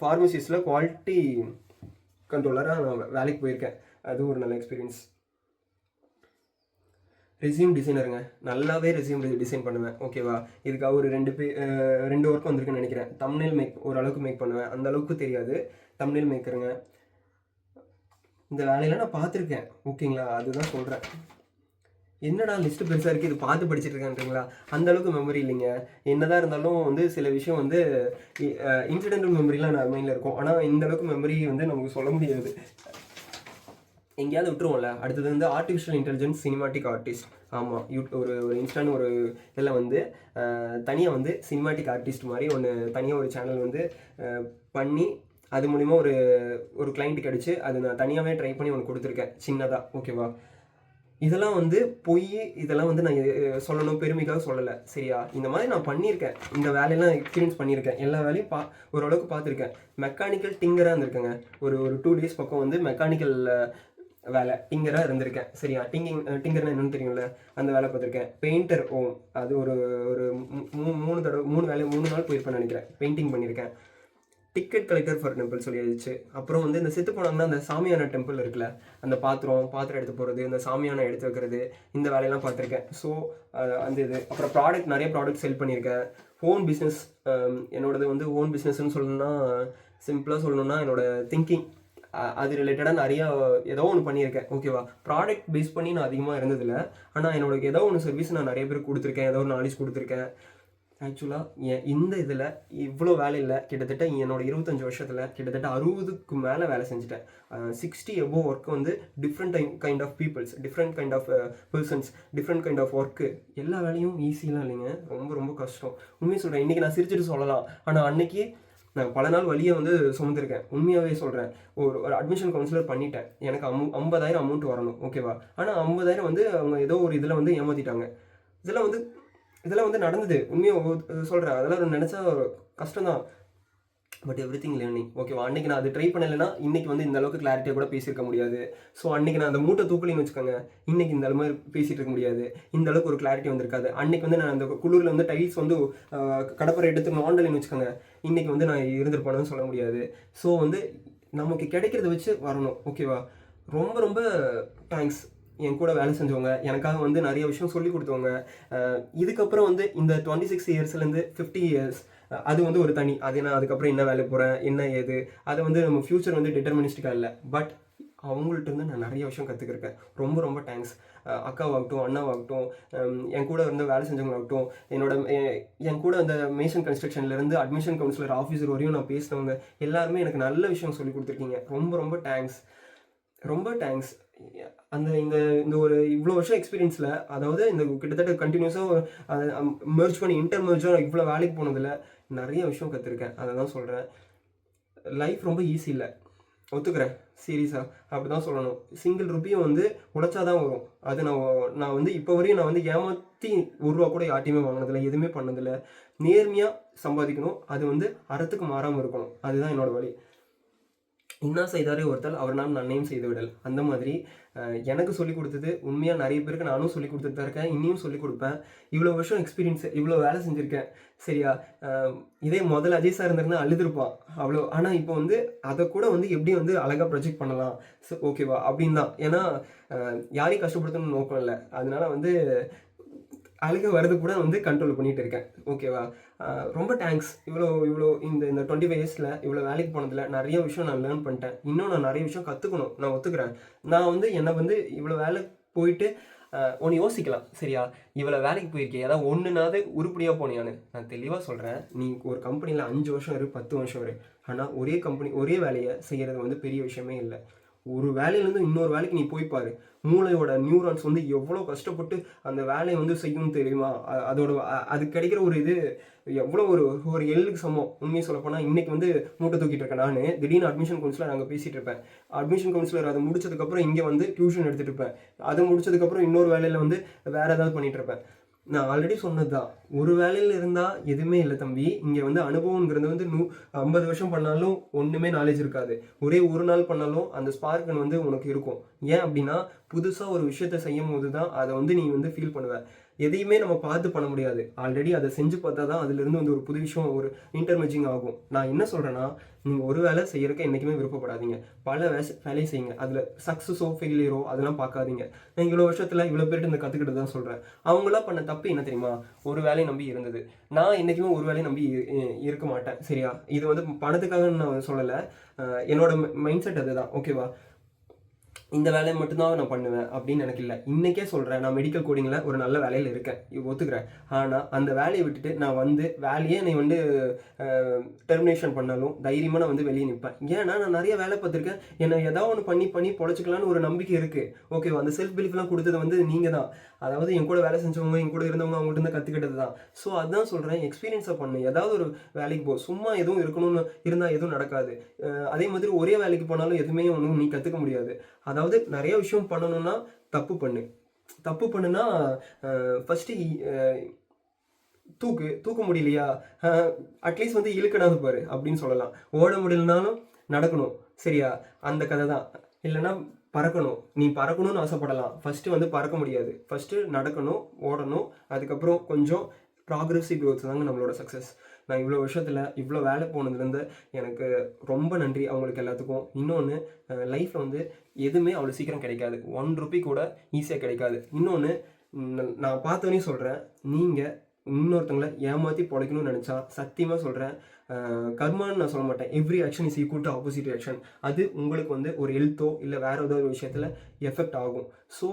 ஃபார்மசிஸில் குவாலிட்டி கண்ட்ரோலராக நான் வேலைக்கு போயிருக்கேன். அதுவும் ஒரு நல்ல எக்ஸ்பீரியன்ஸ். ரெஸ்யூம் டிசைனருங்க. நல்லாவே ரெஸ்யூம் டிசைன் பண்ணுவேன். ஓகேவா? இதுக்காக ஒரு 2 ஒர்க் வந்திருக்குன்னு நினைக்கிறேன். தம்ப்நெயில் ஓரளவுக்கு மேக் பண்ணுவேன். அந்த அளவுக்கு தெரியாது. தம்ப்நெயில் மேக்கருங்க. இந்த வேலையெல்லாம் நான் பார்த்துருக்கேன். ஓகேங்களா? அதுதான் சொல்கிறேன். என்னடா லிஸ்ட்டு பெருசாக இருக்குது, இது பார்த்து படிச்சுட்டு இருக்கேன்றீங்களா? அந்த அளவுக்கு மெமரி இல்லைங்க. என்னதான் இருந்தாலும் வந்து சில விஷயம் வந்து இன்சிடென்டல் மெமரிலாம் நான் மைண்டில் இருக்கும். ஆனால் இந்த அளவுக்கு மெமரி வந்து நமக்கு சொல்ல முடியாது. எங்கேயாவது விட்டுருவோம்ல. அடுத்தது வந்து ஆர்டிஃபிஷியல் இன்டெலிஜென்ஸ் சினிமாட்டிக் ஆர்டிஸ்ட். ஆமாம், ஒரு இன்ஸ்டான்னு ஒரு இதில் வந்து தனியாக வந்து சினிமாட்டிக் ஆர்டிஸ்ட் மாதிரி ஒன்று தனியாக ஒரு சேனல் வந்து பண்ணி அது மூலிமா ஒரு கிளைண்ட் கிடச்சி அது நான் தனியாகவே ட்ரை பண்ணி ஒன்று கொடுத்துருக்கேன் சின்னதாக. ஓகேவா? இதெல்லாம் வந்து இதெல்லாம் வந்து நான் சொல்லணும் பெருமைக்காக சொல்லலை. சரியா? இந்த மாதிரி நான் பண்ணியிருக்கேன். இந்த வேலையெல்லாம் எக்ஸ்பீரியன்ஸ் பண்ணியிருக்கேன். எல்லா வேலையும் ஓரளவுக்கு பார்த்துருக்கேன். மெக்கானிக்கல் டிங்கராக இருந்திருக்கேங்க. ஒரு 2 days பக்கம் வந்து மெக்கானிக்கல் வேலை டிங்கராக இருந்திருக்கேன். சரியா? டிங்கர்னா என்னன்னு தெரியும்ல, அந்த வேலை பார்த்துருக்கேன். பெயிண்டர் அது ஒரு 3 நாள் போயிருப்பேன்னு நினைக்கிறேன். பெயிண்டிங் பண்ணியிருக்கேன். டிக்கெட் கலெக்டர் ஃபார் டெம்பிள் சொல்லியாச்சு. அப்புறம் வந்து இந்த செத்து போனாங்கன்னா அந்த சாமியான டெம்பிள் இருக்குல்ல, அந்த பாத்திரம் எடுத்து போகிறது, இந்த சாமியான எடுத்து வைக்கிறது, இந்த வேலையெல்லாம் பார்த்துருக்கேன். ஸோ அந்த இது அப்புறம் நிறைய ப்ராடக்ட் செல் பண்ணியிருக்கேன். Own business. என்னோடது வந்து ஓன் பிஸ்னஸ்ன்னு சொல்லணும்னா, சிம்பிளாக சொல்லணும்னா என்னோட திங்கிங் அது ரிலேட்டடாக நிறையா ஏதோ ஒன்று பண்ணியிருக்கேன். ஓகேவா? ப்ராடக்ட் பேஸ் பண்ணி நான் அதிகமாக இருந்ததில்லை. ஆனால் என்னோட ஏதோ ஒன்று சர்வீஸ் நான் நிறைய பேருக்கு கொடுத்துருக்கேன். ஏதோ ஒரு நாலேஜ் கொடுத்துருக்கேன். ஆக்சுவலாக இந்த இதில் இவ்வளோ வேலை இல்லை. கிட்டத்தட்ட என்னோட 25 வருஷத்தில் கிட்டத்தட்ட 60க்கு மேலே வேலை செஞ்சுட்டேன். 60 above ஒர்க் வந்து different kind of peoples, different kind of persons, different kind of work. எல்லா வேலையும் ஈஸியெலாம் இல்லைங்க. ரொம்ப ரொம்ப கஷ்டம். உண்மையை சொல்கிறேன். இன்றைக்கி நான் சிரிச்சுட்டு சொல்லலாம், ஆனால் அன்றைக்கி நான் பல நாள் வழியை வந்து சுமந்திருக்கேன். உண்மையாகவே சொல்கிறேன். ஒரு அட்மிஷன் கவுன்சிலர் பண்ணிட்டேன். எனக்கு 50,000 அமௌண்ட் வரணும். ஓகேவா? ஆனால் 50,000 வந்து அவங்க ஏதோ ஒரு இதில் வந்து ஏமாற்றிட்டாங்க. இதெல்லாம் வந்து நடந்தது. உண்மையாக சொல்கிறேன். அதெல்லாம் நினச்சா கஷ்டம்தான். But everything learning. ஓகேவா? அன்றைக்கி நான் அது ட்ரை பண்ணலைன்னா இன்றைக்கி வந்து இந்த அளவுக்கு கிளாரிட்டியாக கூட பேசியிருக்க முடியாது. ஸோ அன்றைக்கி நான் அந்த மூட்டை தூக்கலின்னு வச்சுக்கோங்க, இன்றைக்கி இந்த மாதிரி பேசிகிட்டு இருக்க முடியாது. இந்த அளவுக்கு ஒரு கிளாரிட்டி வந்திருக்காது. அன்றைக்கி வந்து நான் அந்த குளிரில் வந்து டைல்ஸ் வந்து கடப்பரை எடுத்து நோண்டலைன்னு வச்சுக்கோங்க, இன்றைக்கி வந்து நான் இருந்திருப்பானு சொல்ல முடியாது. ஸோ வந்து நமக்கு கிடைக்கிறத வச்சு வரணும். ஓகேவா? ரொம்ப ரொம்ப தேங்க்ஸ். என் கூட வேலை செஞ்சவங்க, எனக்காக வந்து நிறைய விஷயம் சொல்லிக் கொடுத்தவங்க, இதுக்கப்புறம் வந்து இந்த 26 இயர்ஸ்லேருந்து 50 இயர்ஸ் அது வந்து ஒரு தனி. அது நான் அதுக்கப்புறம் என்ன வேலைக்கு போகிறேன், என்ன ஏது, அதை வந்து நம்ம ஃப்யூச்சர் வந்து டிட்டர்மினிஸ்டிக்காக இல்லை. பட் அவங்கள்ட்ட இருந்து நான் நிறைய விஷயம் கற்றுக்கிருக்கேன். ரொம்ப ரொம்ப தேங்க்ஸ். அக்காவாகட்டும், அண்ணாவாகட்டும், என் கூட வந்து வேலை செஞ்சவங்களாகட்டும், என் கூட அந்த மேசன் கன்ஸ்ட்ரக்ஷன்லேருந்து அட்மிஷன் கவுன்சிலர் ஆஃபீஸர் வரையும் நான் பேசினவங்க எல்லாருமே எனக்கு நல்ல விஷயம் சொல்லி கொடுத்துருக்கீங்க. ரொம்ப ரொம்ப தேங்க்ஸ். ரொம்ப தேங்க்ஸ். அந்த இந்த இந்த ஒரு இவ்வளோ வருஷம் எக்ஸ்பீரியன்ஸில், அதாவது இந்த கிட்டத்தட்ட கண்டினியூஸாக மெர்ஜ் பண்ணி இன்டர்மெர்ஜாக இவ்வளோ வேலைக்கு போனதில் நிறைய விஷயம் கற்றுருக்கேன். அதை தான் சொல்கிறேன். லைஃப் ரொம்ப ஈஸி இல்லை, ஒத்துக்கிறேன். சீரியஸாக அப்படி தான் சொல்லணும். சிங்கிள் ருப்பியும் வந்து உழைச்சாதான் வரும். அது நான் வந்து இப்போ வரையும் நான் வந்து ஏமாற்றி ரூபா கூட யார்ட்டையுமே வாங்கினதில்லை, எதுவுமே பண்ணதில்லை. நேர்மையாக சம்பாதிக்கணும், அது வந்து அறத்துக்கு மாறாமல் இருக்கணும். அதுதான் என்னோட வழி. இன்னா செய்தாரே ஒருத்தல் அவர் நான் நன்னையும் செய்து விடல். அந்த மாதிரி எனக்கு சொல்லிக் கொடுத்தது உண்மையாக நிறைய பேருக்கு நானும் சொல்லிக் கொடுத்துட்டு தான் இருக்கேன், இன்னியும் சொல்லிக் கொடுப்பேன். இவ்வளோ வருஷம் எக்ஸ்பீரியன்ஸ், இவ்வளோ வேலை செஞ்சுருக்கேன். சரியா? இதே முதல்ல அஜய் சார் இருந்திருந்தா அழுதுருப்பான் அவ்வளோ. ஆனால் இப்போ வந்து அதை கூட வந்து எப்படி வந்து அழகாக ப்ரொஜெக்ட் பண்ணலாம், ஓகேவா அப்படின்னு தான். ஏன்னா யாரையும் கஷ்டப்படுத்தணும்னு நோக்கம் இல்லை. அதனால வந்து அழுக வரது கூட வந்து கண்ட்ரோல் பண்ணிகிட்டு இருக்கேன். ஓகேவா? ரொம்ப தேங்க்ஸ். இவ்வளோ இவ்வளோ இந்த இந்த 25 இயர்ஸில் இவ்வளோ வேலைக்கு போனதில் நிறைய விஷயம் நான் லேர்ன் பண்ணிட்டேன். இன்னும் நான் நிறைய விஷயம் கற்றுக்கணும், நான் ஒத்துக்கிறேன். நான் வந்து என்னை வந்து இவ்வளோ வேலை போயிட்டு ஒன்று யோசிக்கலாம். சரியா? இவ்வளோ வேலைக்கு போயிருக்கேன், ஏதாவது ஒன்றுனாவது உருப்படியாக போனியான்னு. நான் தெளிவாக சொல்கிறேன். நீ ஒரு கம்பெனியில் 5 வருஷம் இரு, 10 வருஷம் இரு, ஆனால் ஒரே கம்பெனி ஒரே வேலையை செய்கிறது வந்து பெரிய விஷயமே இல்லை. ஒரு வேலையிலேருந்து இன்னொரு வேலைக்கு நீ போய் பாரு. மூளையோட நியூரான்ஸ் வந்து எவ்வளோ கஷ்டப்பட்டு அந்த வேலையை வந்து செய்யணும்னு தெரியுமா? அதோட அது கிடைக்கிற ஒரு இது எவ்வளோ ஒரு எள்ளுக்கு சமம். உண்மையை சொல்லப்போனால் இன்றைக்கி வந்து மூட்டை தூக்கிட்டு இருக்கேன். நான் திடீர்னு அட்மிஷன் கவுன்சிலர் அங்கே பேசிகிட்டு இருப்பேன். அட்மிஷன் கவுன்சிலர் அதை முடிச்சதுக்கப்புறம் இங்கே வந்து டியூஷன் எடுத்துகிட்டு இருப்பேன். அதை முடிச்சதுக்கப்புறம் இன்னொரு வேலையில் வந்து வேறு ஏதாவது பண்ணிகிட்டு இருப்பேன். நான் ஆல்ரெடி சொன்னது தான், ஒரு வேலையில் இருந்தால் எதுவுமே இல்லை தம்பி. இங்கே வந்து அனுபவங்கிறது வந்து 50 வருஷம் பண்ணாலும் ஒன்றுமே நாலேஜ் இருக்காது. ஒரே ஒரு நாள் பண்ணாலும் அந்த ஸ்பார்க்கன் வந்து உனக்கு இருக்கும். ஏன் அப்படின்னா புதுசாக ஒரு விஷயத்தை செய்யும் போது தான் அதை வந்து நீ வந்து ஃபீல் பண்ணுவ. எதையுமே நம்ம பார்த்து பண்ண முடியாது. ஆல்ரெடி அதை செஞ்சு பார்த்தா தான் அதுலேருந்து வந்து ஒரு புது விஷயம், ஒரு இன்டர்மெர்ஜிங் ஆகும். நான் என்ன சொல்கிறேன்னா, நீங்கள் ஒரு வேலை செய்யறதுக்கு என்றைக்குமே விருப்பப்படாதீங்க. பல வேலையை செய்யுங்க. அதில் சக்ஸஸோ ஃபெயிலியரோ அதெல்லாம் பார்க்காதீங்க. நான் இவ்வளோ வருஷத்தில் இவ்வளோ பேர்ட்டு இந்த கற்றுக்கிட்டு தான் சொல்கிறேன். அவங்களாம் பண்ண தப்பு என்ன தெரியுமா? ஒரு வேலையை நம்பி இருந்தது. நான் என்றைக்குமே ஒரு வேலையை நம்பி இருக்க மாட்டேன். சரியா? இது வந்து பணத்துக்காக நான் சொல்லலை. என்னோட மைண்ட் செட் அதுதான். ஓகேவா? இந்த வேலையை மட்டும்தான் நான் பண்ணுவேன் அப்படின்னு எனக்கு இல்லை. இன்றைக்கே சொல்கிறேன், நான் மெடிக்கல் கோடிங்கில் ஒரு நல்ல வேலையில் இருக்கேன், ஒத்துக்கிறேன். ஆனால் அந்த வேலையை விட்டுட்டு நான் வந்து வேலையே நீ வந்து டெர்மினேஷன் பண்ணாலும் தைரியமாக நான் வந்து வெளியே நிற்பேன். ஏன்னா நான் நிறைய வேலை பார்த்துருக்கேன். என்னை ஏதாவது ஒன்று பண்ணி பொழைச்சிக்கலான்னு ஒரு நம்பிக்கை இருக்குது. ஓகேவா? அந்த செல்ஃப் பிலீஃப்லாம் கொடுத்தது வந்து நீங்கள் தான். அதாவது என் கூட வேலை செஞ்சவங்க, என் கூட இருந்தவங்க, அவங்கள்ட்ட இருந்து கற்றுக்கிட்டது தான். ஸோ அதுதான் சொல்கிறேன், எக்ஸ்பீரியன்ஸாக பண்ணு. ஏதாவது ஒரு வேலைக்கு போ. சும்மா எதுவும் இருக்கணும்னு இருந்தால் எதுவும் நடக்காது. அதே மாதிரி ஒரே வேலைக்கு போனாலும் எதுவுமே ஒன்றும் நீ கற்றுக்க முடியாது. அதாவது நிறைய விஷயம் பண்ணணும்னா தப்பு பண்ணுனா ஃபஸ்ட்டு தூக்க முடியலையா, அட்லீஸ்ட் வந்து இழுக்கடாது பாரு அப்படின்னு சொல்லலாம். ஓட முடியலனாலும் நடக்கணும். சரியா? அந்த கதை தான். இல்லைன்னா பறக்கணும். நீ பறக்கணும்னு ஆசைப்படலாம், ஃபஸ்ட்டு வந்து பறக்க முடியாது. ஃபஸ்ட்டு நடக்கணும், ஓடணும். அதுக்கப்புறம் கொஞ்சம் ப்ராக்ரெசிவ் க்ரோத் தாங்க நம்மளோட சக்ஸஸ். நான் இவ்வளோ வருஷத்தில் இவ்வளோ வேலை போனதுலேருந்து எனக்கு ரொம்ப நன்றி அவங்களுக்கு எல்லாத்துக்கும். இன்னொன்று, லைஃப்பில் வந்து எதுவுமே அவ்வளோ சீக்கிரம் கிடைக்காது. 1 ரூபி கூட ஈஸியாக கிடைக்காது. இன்னொன்று, நான் பார்த்தோன்னே சொல்கிறேன், நீங்கள் இன்னொருத்தவங்களை ஏமாற்றி பிழைக்கணும்னு நினச்சா சத்தியமாக சொல்கிறேன், கர்மான்னு நான் சொல்ல மாட்டேன், every action is equal to opposite action. அது உங்களுக்கு வந்து ஒரு ஹெல்த்தோ இல்லை வேறு ஏதோ ஒரு விஷயத்தில் எஃபெக்ட் ஆகும். ஸோ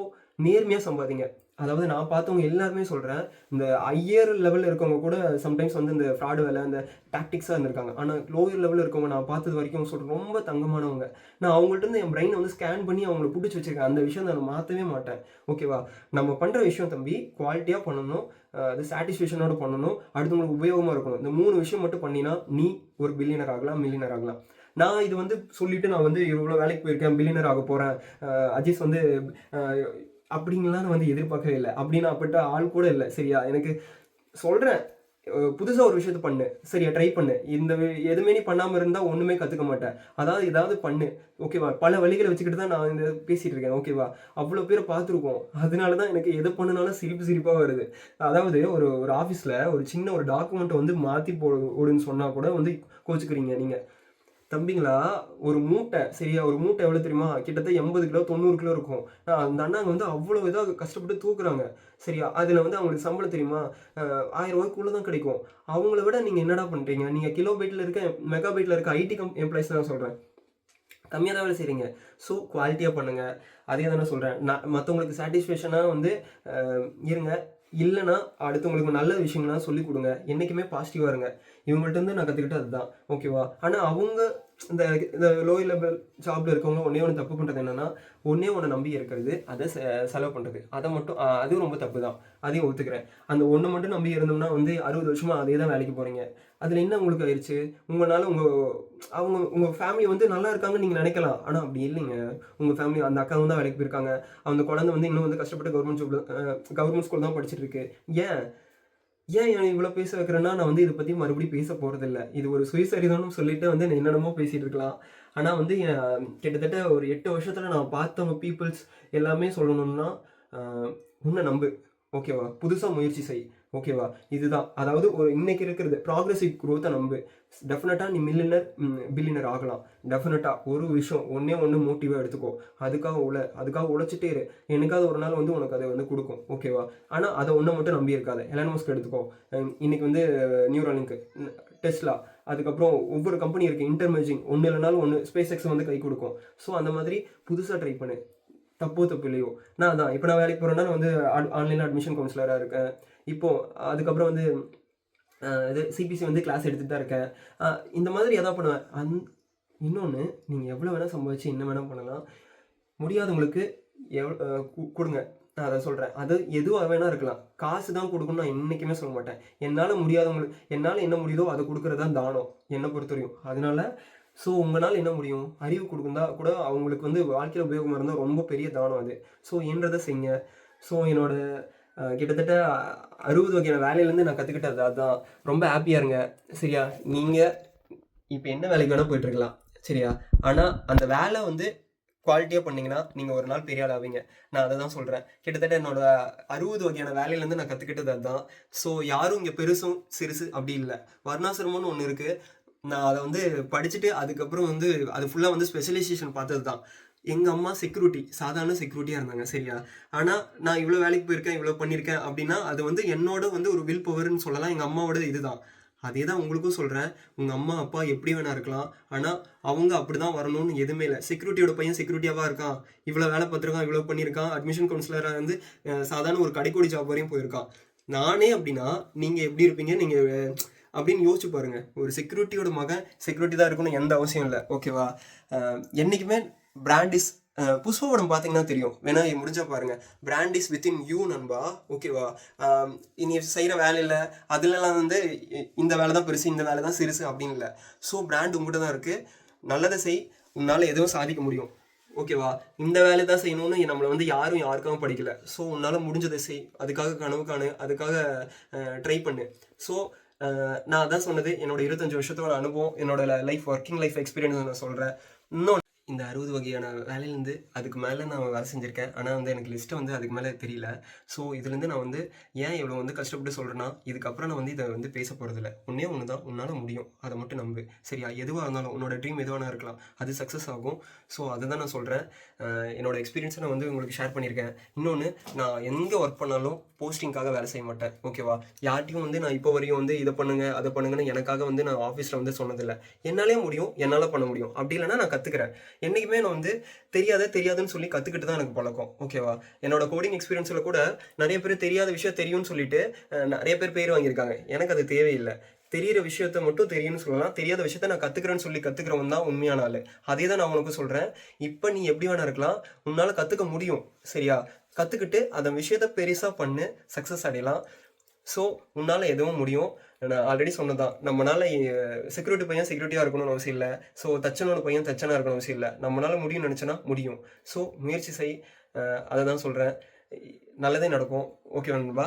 நேர்மையாக சம்பாதிங்க. அதாவது நான் பார்த்தவங்க எல்லாருமே சொல்கிறேன், இந்த ஹையர் லெவலில் இருக்கவங்க கூட சம்டைம்ஸ் வந்து இந்த ஃப்ராடு வேலை, இந்த டாக்டிக்ஸாக இருந்திருக்காங்க. ஆனால் லோயர் லெவலில் இருக்கவங்க நான் பார்த்தது வரைக்கும் சொல்கிறேன், ரொம்ப தங்கமானவங்க. நான் அவங்கள்ட்ட இருந்து என் பிரெயினை வந்து ஸ்கேன் பண்ணி அவங்கள பிடிச்சி வச்சுருக்கேன். அந்த விஷயம் நான் மாற்றவே மாட்டேன். ஓகேவா? நம்ம பண்ணுற விஷயம் தம்பி குவாலிட்டியாக பண்ணணும், அது சாட்டிஸ்ஃபேக்ஷனோட பண்ணணும், அடுத்தவங்களுக்கு உபயோகமாக இருக்கணும். இந்த 3 விஷயம் மட்டும் பண்ணினா நீ ஒரு பில்லியனர் ஆகலாம், மில்லியனர் ஆகலாம். நான் இது வந்து சொல்லிவிட்டு நான் வந்து இவ்வளோ வேலைக்கு போயிருக்கேன், பில்லியனர் ஆக போகிறேன், அஜீஸ் வந்து அப்படிங்கலாம் நான் வந்து எதிர்பார்க்கவே இல்லை. அப்படின்னு அப்பட்ட ஆள் கூட இல்லை. சரியா? எனக்கு சொல்கிறேன், புதுசாக ஒரு விஷயத்த பண்ணு. சரியா? ட்ரை பண்ணு. இந்த எதுவுமே நீ பண்ணாமல் இருந்தால் ஒன்றுமே கற்றுக்க மாட்டேன். அதாவது ஏதாவது பண்ணு. ஓகேவா? பல வழிகளை வச்சுக்கிட்டு தான் நான் இந்த பேசிகிட்டு இருக்கேன். ஓகேவா? அவ்வளோ பேரை பார்த்துருக்கோம். அதனால தான் எனக்கு எது பண்ணுனாலும் சிரிப்பாக வருது. அதாவது ஒரு ஆஃபீஸில் ஒரு சின்ன ஒரு டாக்குமெண்ட்டை வந்து மாற்றி ஓடுன்னு சொன்னால் கூட வந்து கோச்சிக்கிறீங்க நீங்கள். தம்பிங்களா, ஒரு மூட்டை சரியா, ஒரு மூட்டை எவ்வளோ தெரியுமா? கிட்டத்தட்ட 80 கிலோ 90 கிலோ இருக்கும். அந்த அண்ணாங்க வந்து அவ்வளோ இதா கஷ்டப்பட்டு தூக்குறாங்க. சரியா, அதில வந்து அவங்களுக்கு சம்பளம் தெரியுமா? ரூ. 1000க்குள்ள தான் கிடைக்கும். அவங்கள விட நீங்க என்னடா பண்றீங்க? நீங்க கிலோ பைட்ல இருக்க, மெகா பைட்ல இருக்க ஐடி எம்ப்ளாயீஸ் தான் சொல்றேன். கம்மியா தான் வேலை செய்றீங்க. ஸோ குவாலிட்டியா பண்ணுங்க. அதே தானே சொல்றேன். நான் மத்தவங்களுக்கு சாட்டிஸ்ஃபேக்ஷனா வந்து இருங்க. இல்லன்னா, அடுத்தவங்களுக்கு நல்ல விஷயங்கள்லாம் சொல்லிக் குடுங்க. என்னைக்குமே பாசிட்டிவா இருங்க. இவங்கள்ட்ட இருந்து நான் கத்துக்கிட்டது அதுதான். ஓகேவா? ஆனா அவங்க இந்த இந்த லோ லெவல் ஜாப்ல இருக்கவங்க ஒண்ணே ஒண்ணு தப்பு பண்றது என்னன்னா, ஒண்ணே ஒண்ண நம்பி இருக்கிறது. அத செலவு பண்றது. அத மட்டும் அதுவும் ரொம்ப தப்பு தான். அதையும் ஒத்துக்கிறேன். அந்த ஒண்ண மட்டும் நம்பி இருந்தோம்னா வந்து 60 வருஷமா அதே தான் வேலைக்கு போறீங்க. அதுல என்ன உங்களுக்கு ஆயிருச்சு? உங்கனால உங்க ஃபேமிலி வந்து நல்லா இருக்காங்கன்னு நீங்க நெனைக்கலாம். ஆனா அப்படி இல்லைங்க. உங்க ஃபேமிலி அந்த அக்காவும் தான் வேலைக்கு போயிருக்காங்க. அந்த குழந்தை வந்து இன்னும் வந்து கஷ்டப்பட்டு கவர்மெண்ட் ஸ்கூல் தான் படிச்சுட்டு இருக்கு. ஏன்? ஏன் என்ன இவ்வளோ பேச வைக்கிறேன்னா, நான் வந்து இத பத்தி மறுபடியும் பேச போறதில்ல. இது ஒரு சுயசரிதம்னு சொல்லிட்டு வந்து என்னென்னமோ பேசிட்டு இருக்கலாம். ஆனா வந்து கிட்டத்தட்ட ஒரு 8 வருஷத்துல நான் பார்த்தவங்க பீப்பிள்ஸ் எல்லாமே சொல்லணும்னா, அ உன்ன நம்பு. ஓகேவா? புதுசா முயற்சி செய். ஓகேவா? இதுதான். அதாவது ஒரு இன்னைக்கு இருக்கிறது ப்ராக்ரசிவ் குரோத்த நம்பு. டெஃபினட்டா நீ பில்லியனர் ஆகலாம். டெஃபினட்டா ஒரு விஷயம் ஒண்ணே ஒண்ணு மோட்டிவா எடுத்துக்கோ. அதுக்காக உழைச்சிட்டே இரு. என்னைக்காவது ஒரு நாள் வந்து உனக்கு அது வந்து குடுக்கும். ஓகேவா? ஆனா அத ஒண்ண மட்டும் நம்பி இருக்காத. எலான் மஸ்க் எடுத்துக்கோ. இன்னைக்கு வந்து நியூராலிங்க், டெஸ்லா, அதுக்கப்புறம் ஒவ்வொரு கம்பெனி இருக்கு. இன்டர்மெர்ஜிங் ஒண்ணு இல்லனாலும் ஒண்ணு ஸ்பேஸ் எக்ஸ் வந்து கை குடுக்கும். ஸோ அந்த மாதிரி புதுசா ட்ரை பண்ணு. தப்பு இல்லையோ. நான் அதான் இப்ப நான் வேலைக்கு போறேன்னா, நான் வந்து ஆன்லைன்ல அட்மிஷன் கவுன்சிலரா இருக்கேன். இப்போ அதுக்கப்புறம் வந்து இது சிபிசி வந்து கிளாஸ் எடுத்துட்டு தான் இருக்கேன். அ இந்த மாதிரி எதா பண்ணுவேன். இன்னொன்னு, நீங்க எவ்வளோ வேணா சம்பாதிச்சு என்ன வேணா பண்ணலாம். முடியாதவங்களுக்கு எவ் அ கு குடுங்க. நான் அத சொல்றேன். அது எதுவா வேணா இருக்கலாம். காசு தான் குடுக்கணும்னு நான் என்னைக்குமே சொல்ல மாட்டேன். என்னால என்ன முடியுதோ அத குடுக்குறது தான் தானம். என்ன பொறுத்தவரையும். அதனால உங்கனால என்ன முடியும்? அறிவு குடுக்குந்தா கூட அவங்களுக்கு வந்து வாழ்க்கையில உபயோகமா இருந்தா ரொம்ப பெரிய தானம் அது. இயன்றத செய்யுங்க. என்னோட கிட்டத்தட்ட 60 வகையான வேலையிலேருந்து நான் கத்துக்கிட்டது அதான். ரொம்ப ஹேப்பியா இருங்க. சரியா? நீங்க இப்ப என்ன வேலைக்கு வேணா போயிட்டுருக்கலாம். சரியா? ஆனா அந்த வேலை வந்து குவாலிட்டியா பண்ணீங்கன்னா, நீங்க ஒரு நாள் பெரிய ஆள் ஆவீங்க. நான் அத தான் சொல்றேன். கிட்டத்தட்ட என்னோட 60 வகையான வேலையிலேருந்து நான் கத்துக்கிட்டது அதான். யாரும் இங்க பெருசும், சிறுசு அப்படி இல்ல. வர்ணாசிரமம்னு ஒண்ணு இருக்கு. நான் அத வந்து படிச்சுட்டு அதுக்கப்புறம் வந்து அது ஃபுல்லா வந்து ஸ்பெஷலைசேஷன் பார்த்தது தான். எங்க அம்மா சாதாரண செக்யூரிட்டியா இருந்தாங்க. சரியா? ஆனா நான் இவ்ளோ வேலைக்கு போயிருக்கேன், இவ்ளோ பண்ணியிருக்கேன் அப்படின்னா, அது வந்து என்னோட வந்து ஒரு வில் பவர்ன்னு சொல்லலாம். எங்க அம்மாவோட இதுதான். அதே தான் உங்களுக்கும் சொல்றேன். உங்க அம்மா, அப்பா எப்படி வேணா இருக்கலாம். ஆனா அவங்க அப்படிதான் வரணும்னு எதுவுமே இல்ல. செக்யூரிட்டியோட பையன் செக்யூரிட்டியாவா இருக்கான். இவ்ளோ வேலை பார்த்துருக்கான், இவ்ளோ பண்ணியிருக்கான். அட்மிஷன் கவுன்சிலரா வந்து சாதாரண ஒரு கடைக்கோடி ஜாப் வரையும் போயிருக்கான். நானே அப்படின்னா, நீங்க எப்படி இருப்பீங்க? நீங்க அப்படின்னு யோசிச்சு பாருங்க. ஒரு செக்யூரிட்டியோட மகன் செக்யூரிட்டி தான் இருக்கணும்னு எந்த அவசியம் இல்ல. ஓகேவா? என்னைக்குமே பிராண்ட் இஸ் புஷ்பா படம் பார்த்தீங்கன்னா தெரியும். வேணா முடிஞ்சா பாருங்க. பிராண்ட் இஸ் வித்தின் யூ நண்பா. ஓகேவா? நீ செய்கிற வேலையில் அதுலலாம் வந்து இந்த வேலை தான் பெருசு, இந்த வேலை தான் சிறுசு அப்படின்னு இல்லை. பிராண்ட் உங்ககிட்ட தான் இருக்கு. நல்லதை செய். உன்னால் எதுவும் சாதிக்க முடியும். ஓகேவா? இந்த வேலை தான் செய்யணும்னு நம்மளை வந்து யாருக்காகவும் படிக்கல. உன்னால் முடிஞ்சதை செய். அதுக்காக கனவு காணு. அதுக்காக ட்ரை பண்ணு. நான் அதான் சொன்னது. என்னோட 25 வருஷத்தோட அனுபவம், என்னோட ஒர்க்கிங் லைஃப் எக்ஸ்பீரியன்ஸ் நான் சொல்கிறேன். இன்னும் இந்த 60 வகையான வேலையிலேருந்து அதுக்கு மேலே நான் வேலை செஞ்சுருக்கேன். ஆனால் வந்து எனக்கு லிஸ்ட்டு வந்து அதுக்கு மேலே தெரியல. இதுலேருந்து நான் வந்து ஏன் இவ்வளோ வந்து கஷ்டப்பட்டு சொல்கிறேன்னா, இதுக்கப்புறம் நான் வந்து இதை வந்து பேச போகிறதில்ல. ஒன்றே ஒன்று தான், உன்னால் முடியும். அதை மட்டும் நம்பு. சரியா? எதுவாக இருந்தாலும் உன்னோட ட்ரீம் எதுவானா இருக்கலாம். அது சக்ஸஸ் ஆகும். அதை தான் நான் சொல்கிறேன். என்னோட எக்ஸ்பீரியன்ஸை நான் வந்து உங்களுக்கு ஷேர் பண்ணியிருக்கேன். இன்னொன்று, நான் எங்கே ஒர்க் பண்ணாலும் போஸ்டிங்காக வேலை செய்ய மாட்டேன். ஓகேவா? யார்ட்டையும் வந்து நான் இப்போ வரையும் வந்து இதை பண்ணுங்க, அதை பண்ணுங்கன்னு எனக்காக வந்து நான் ஆஃபீஸில் வந்து சொன்னதில்லை. என்னாலே முடியும், என்னால் பண்ண முடியும். அப்படி இல்லைன்னா நான் கற்றுக்கிறேன். என்றைக்குமே நான் வந்து தெரியாதுன்னு சொல்லி கற்றுக்கிட்டு தான் எனக்கு பழக்கம். ஓகேவா? என்னோட கோடிங் எக்ஸ்பீரியன்ஸில் கூட நிறைய பேர் தெரியாத விஷயம் தெரியும்னு சொல்லிட்டு நிறைய பேர் வாங்கியிருக்காங்க. எனக்கு அது தேவையில்லை. தெரியிற விஷயத்த மட்டும் தெரியும்னு சொல்லலாம். தெரியாத விஷயத்த நான் கற்றுக்கிறேன்னு சொல்லி கற்றுக்கிறவன் தான் உண்மையான ஆள். அதே தான் நான் உனக்கு சொல்கிறேன். இப்போ நீ எப்படி வேணா இருக்கலாம். உன்னால் கற்றுக்க முடியும். சரியா? கற்றுக்கிட்டு அந்த விஷயத்த பெருசாக பண்ணு. சக்ஸஸ் அடையலாம். உன்னால் எதுவும் முடியும். நான் ஆல்ரெடி சொன்னதான். நம்மளால செக்யூரிட்டி பையன் செக்யூரிட்டியாக இருக்கணும்னு அவசியம் இல்லை. தச்சனோட பையன் தச்சனாக இருக்கணும் அவசியம் இல்லை. நம்மளால முடியும்னு நினச்சோன்னா முடியும். முயற்சி செய். அதை தான் சொல்கிறேன். நல்லதே நடக்கும். ஓகே நண்பா.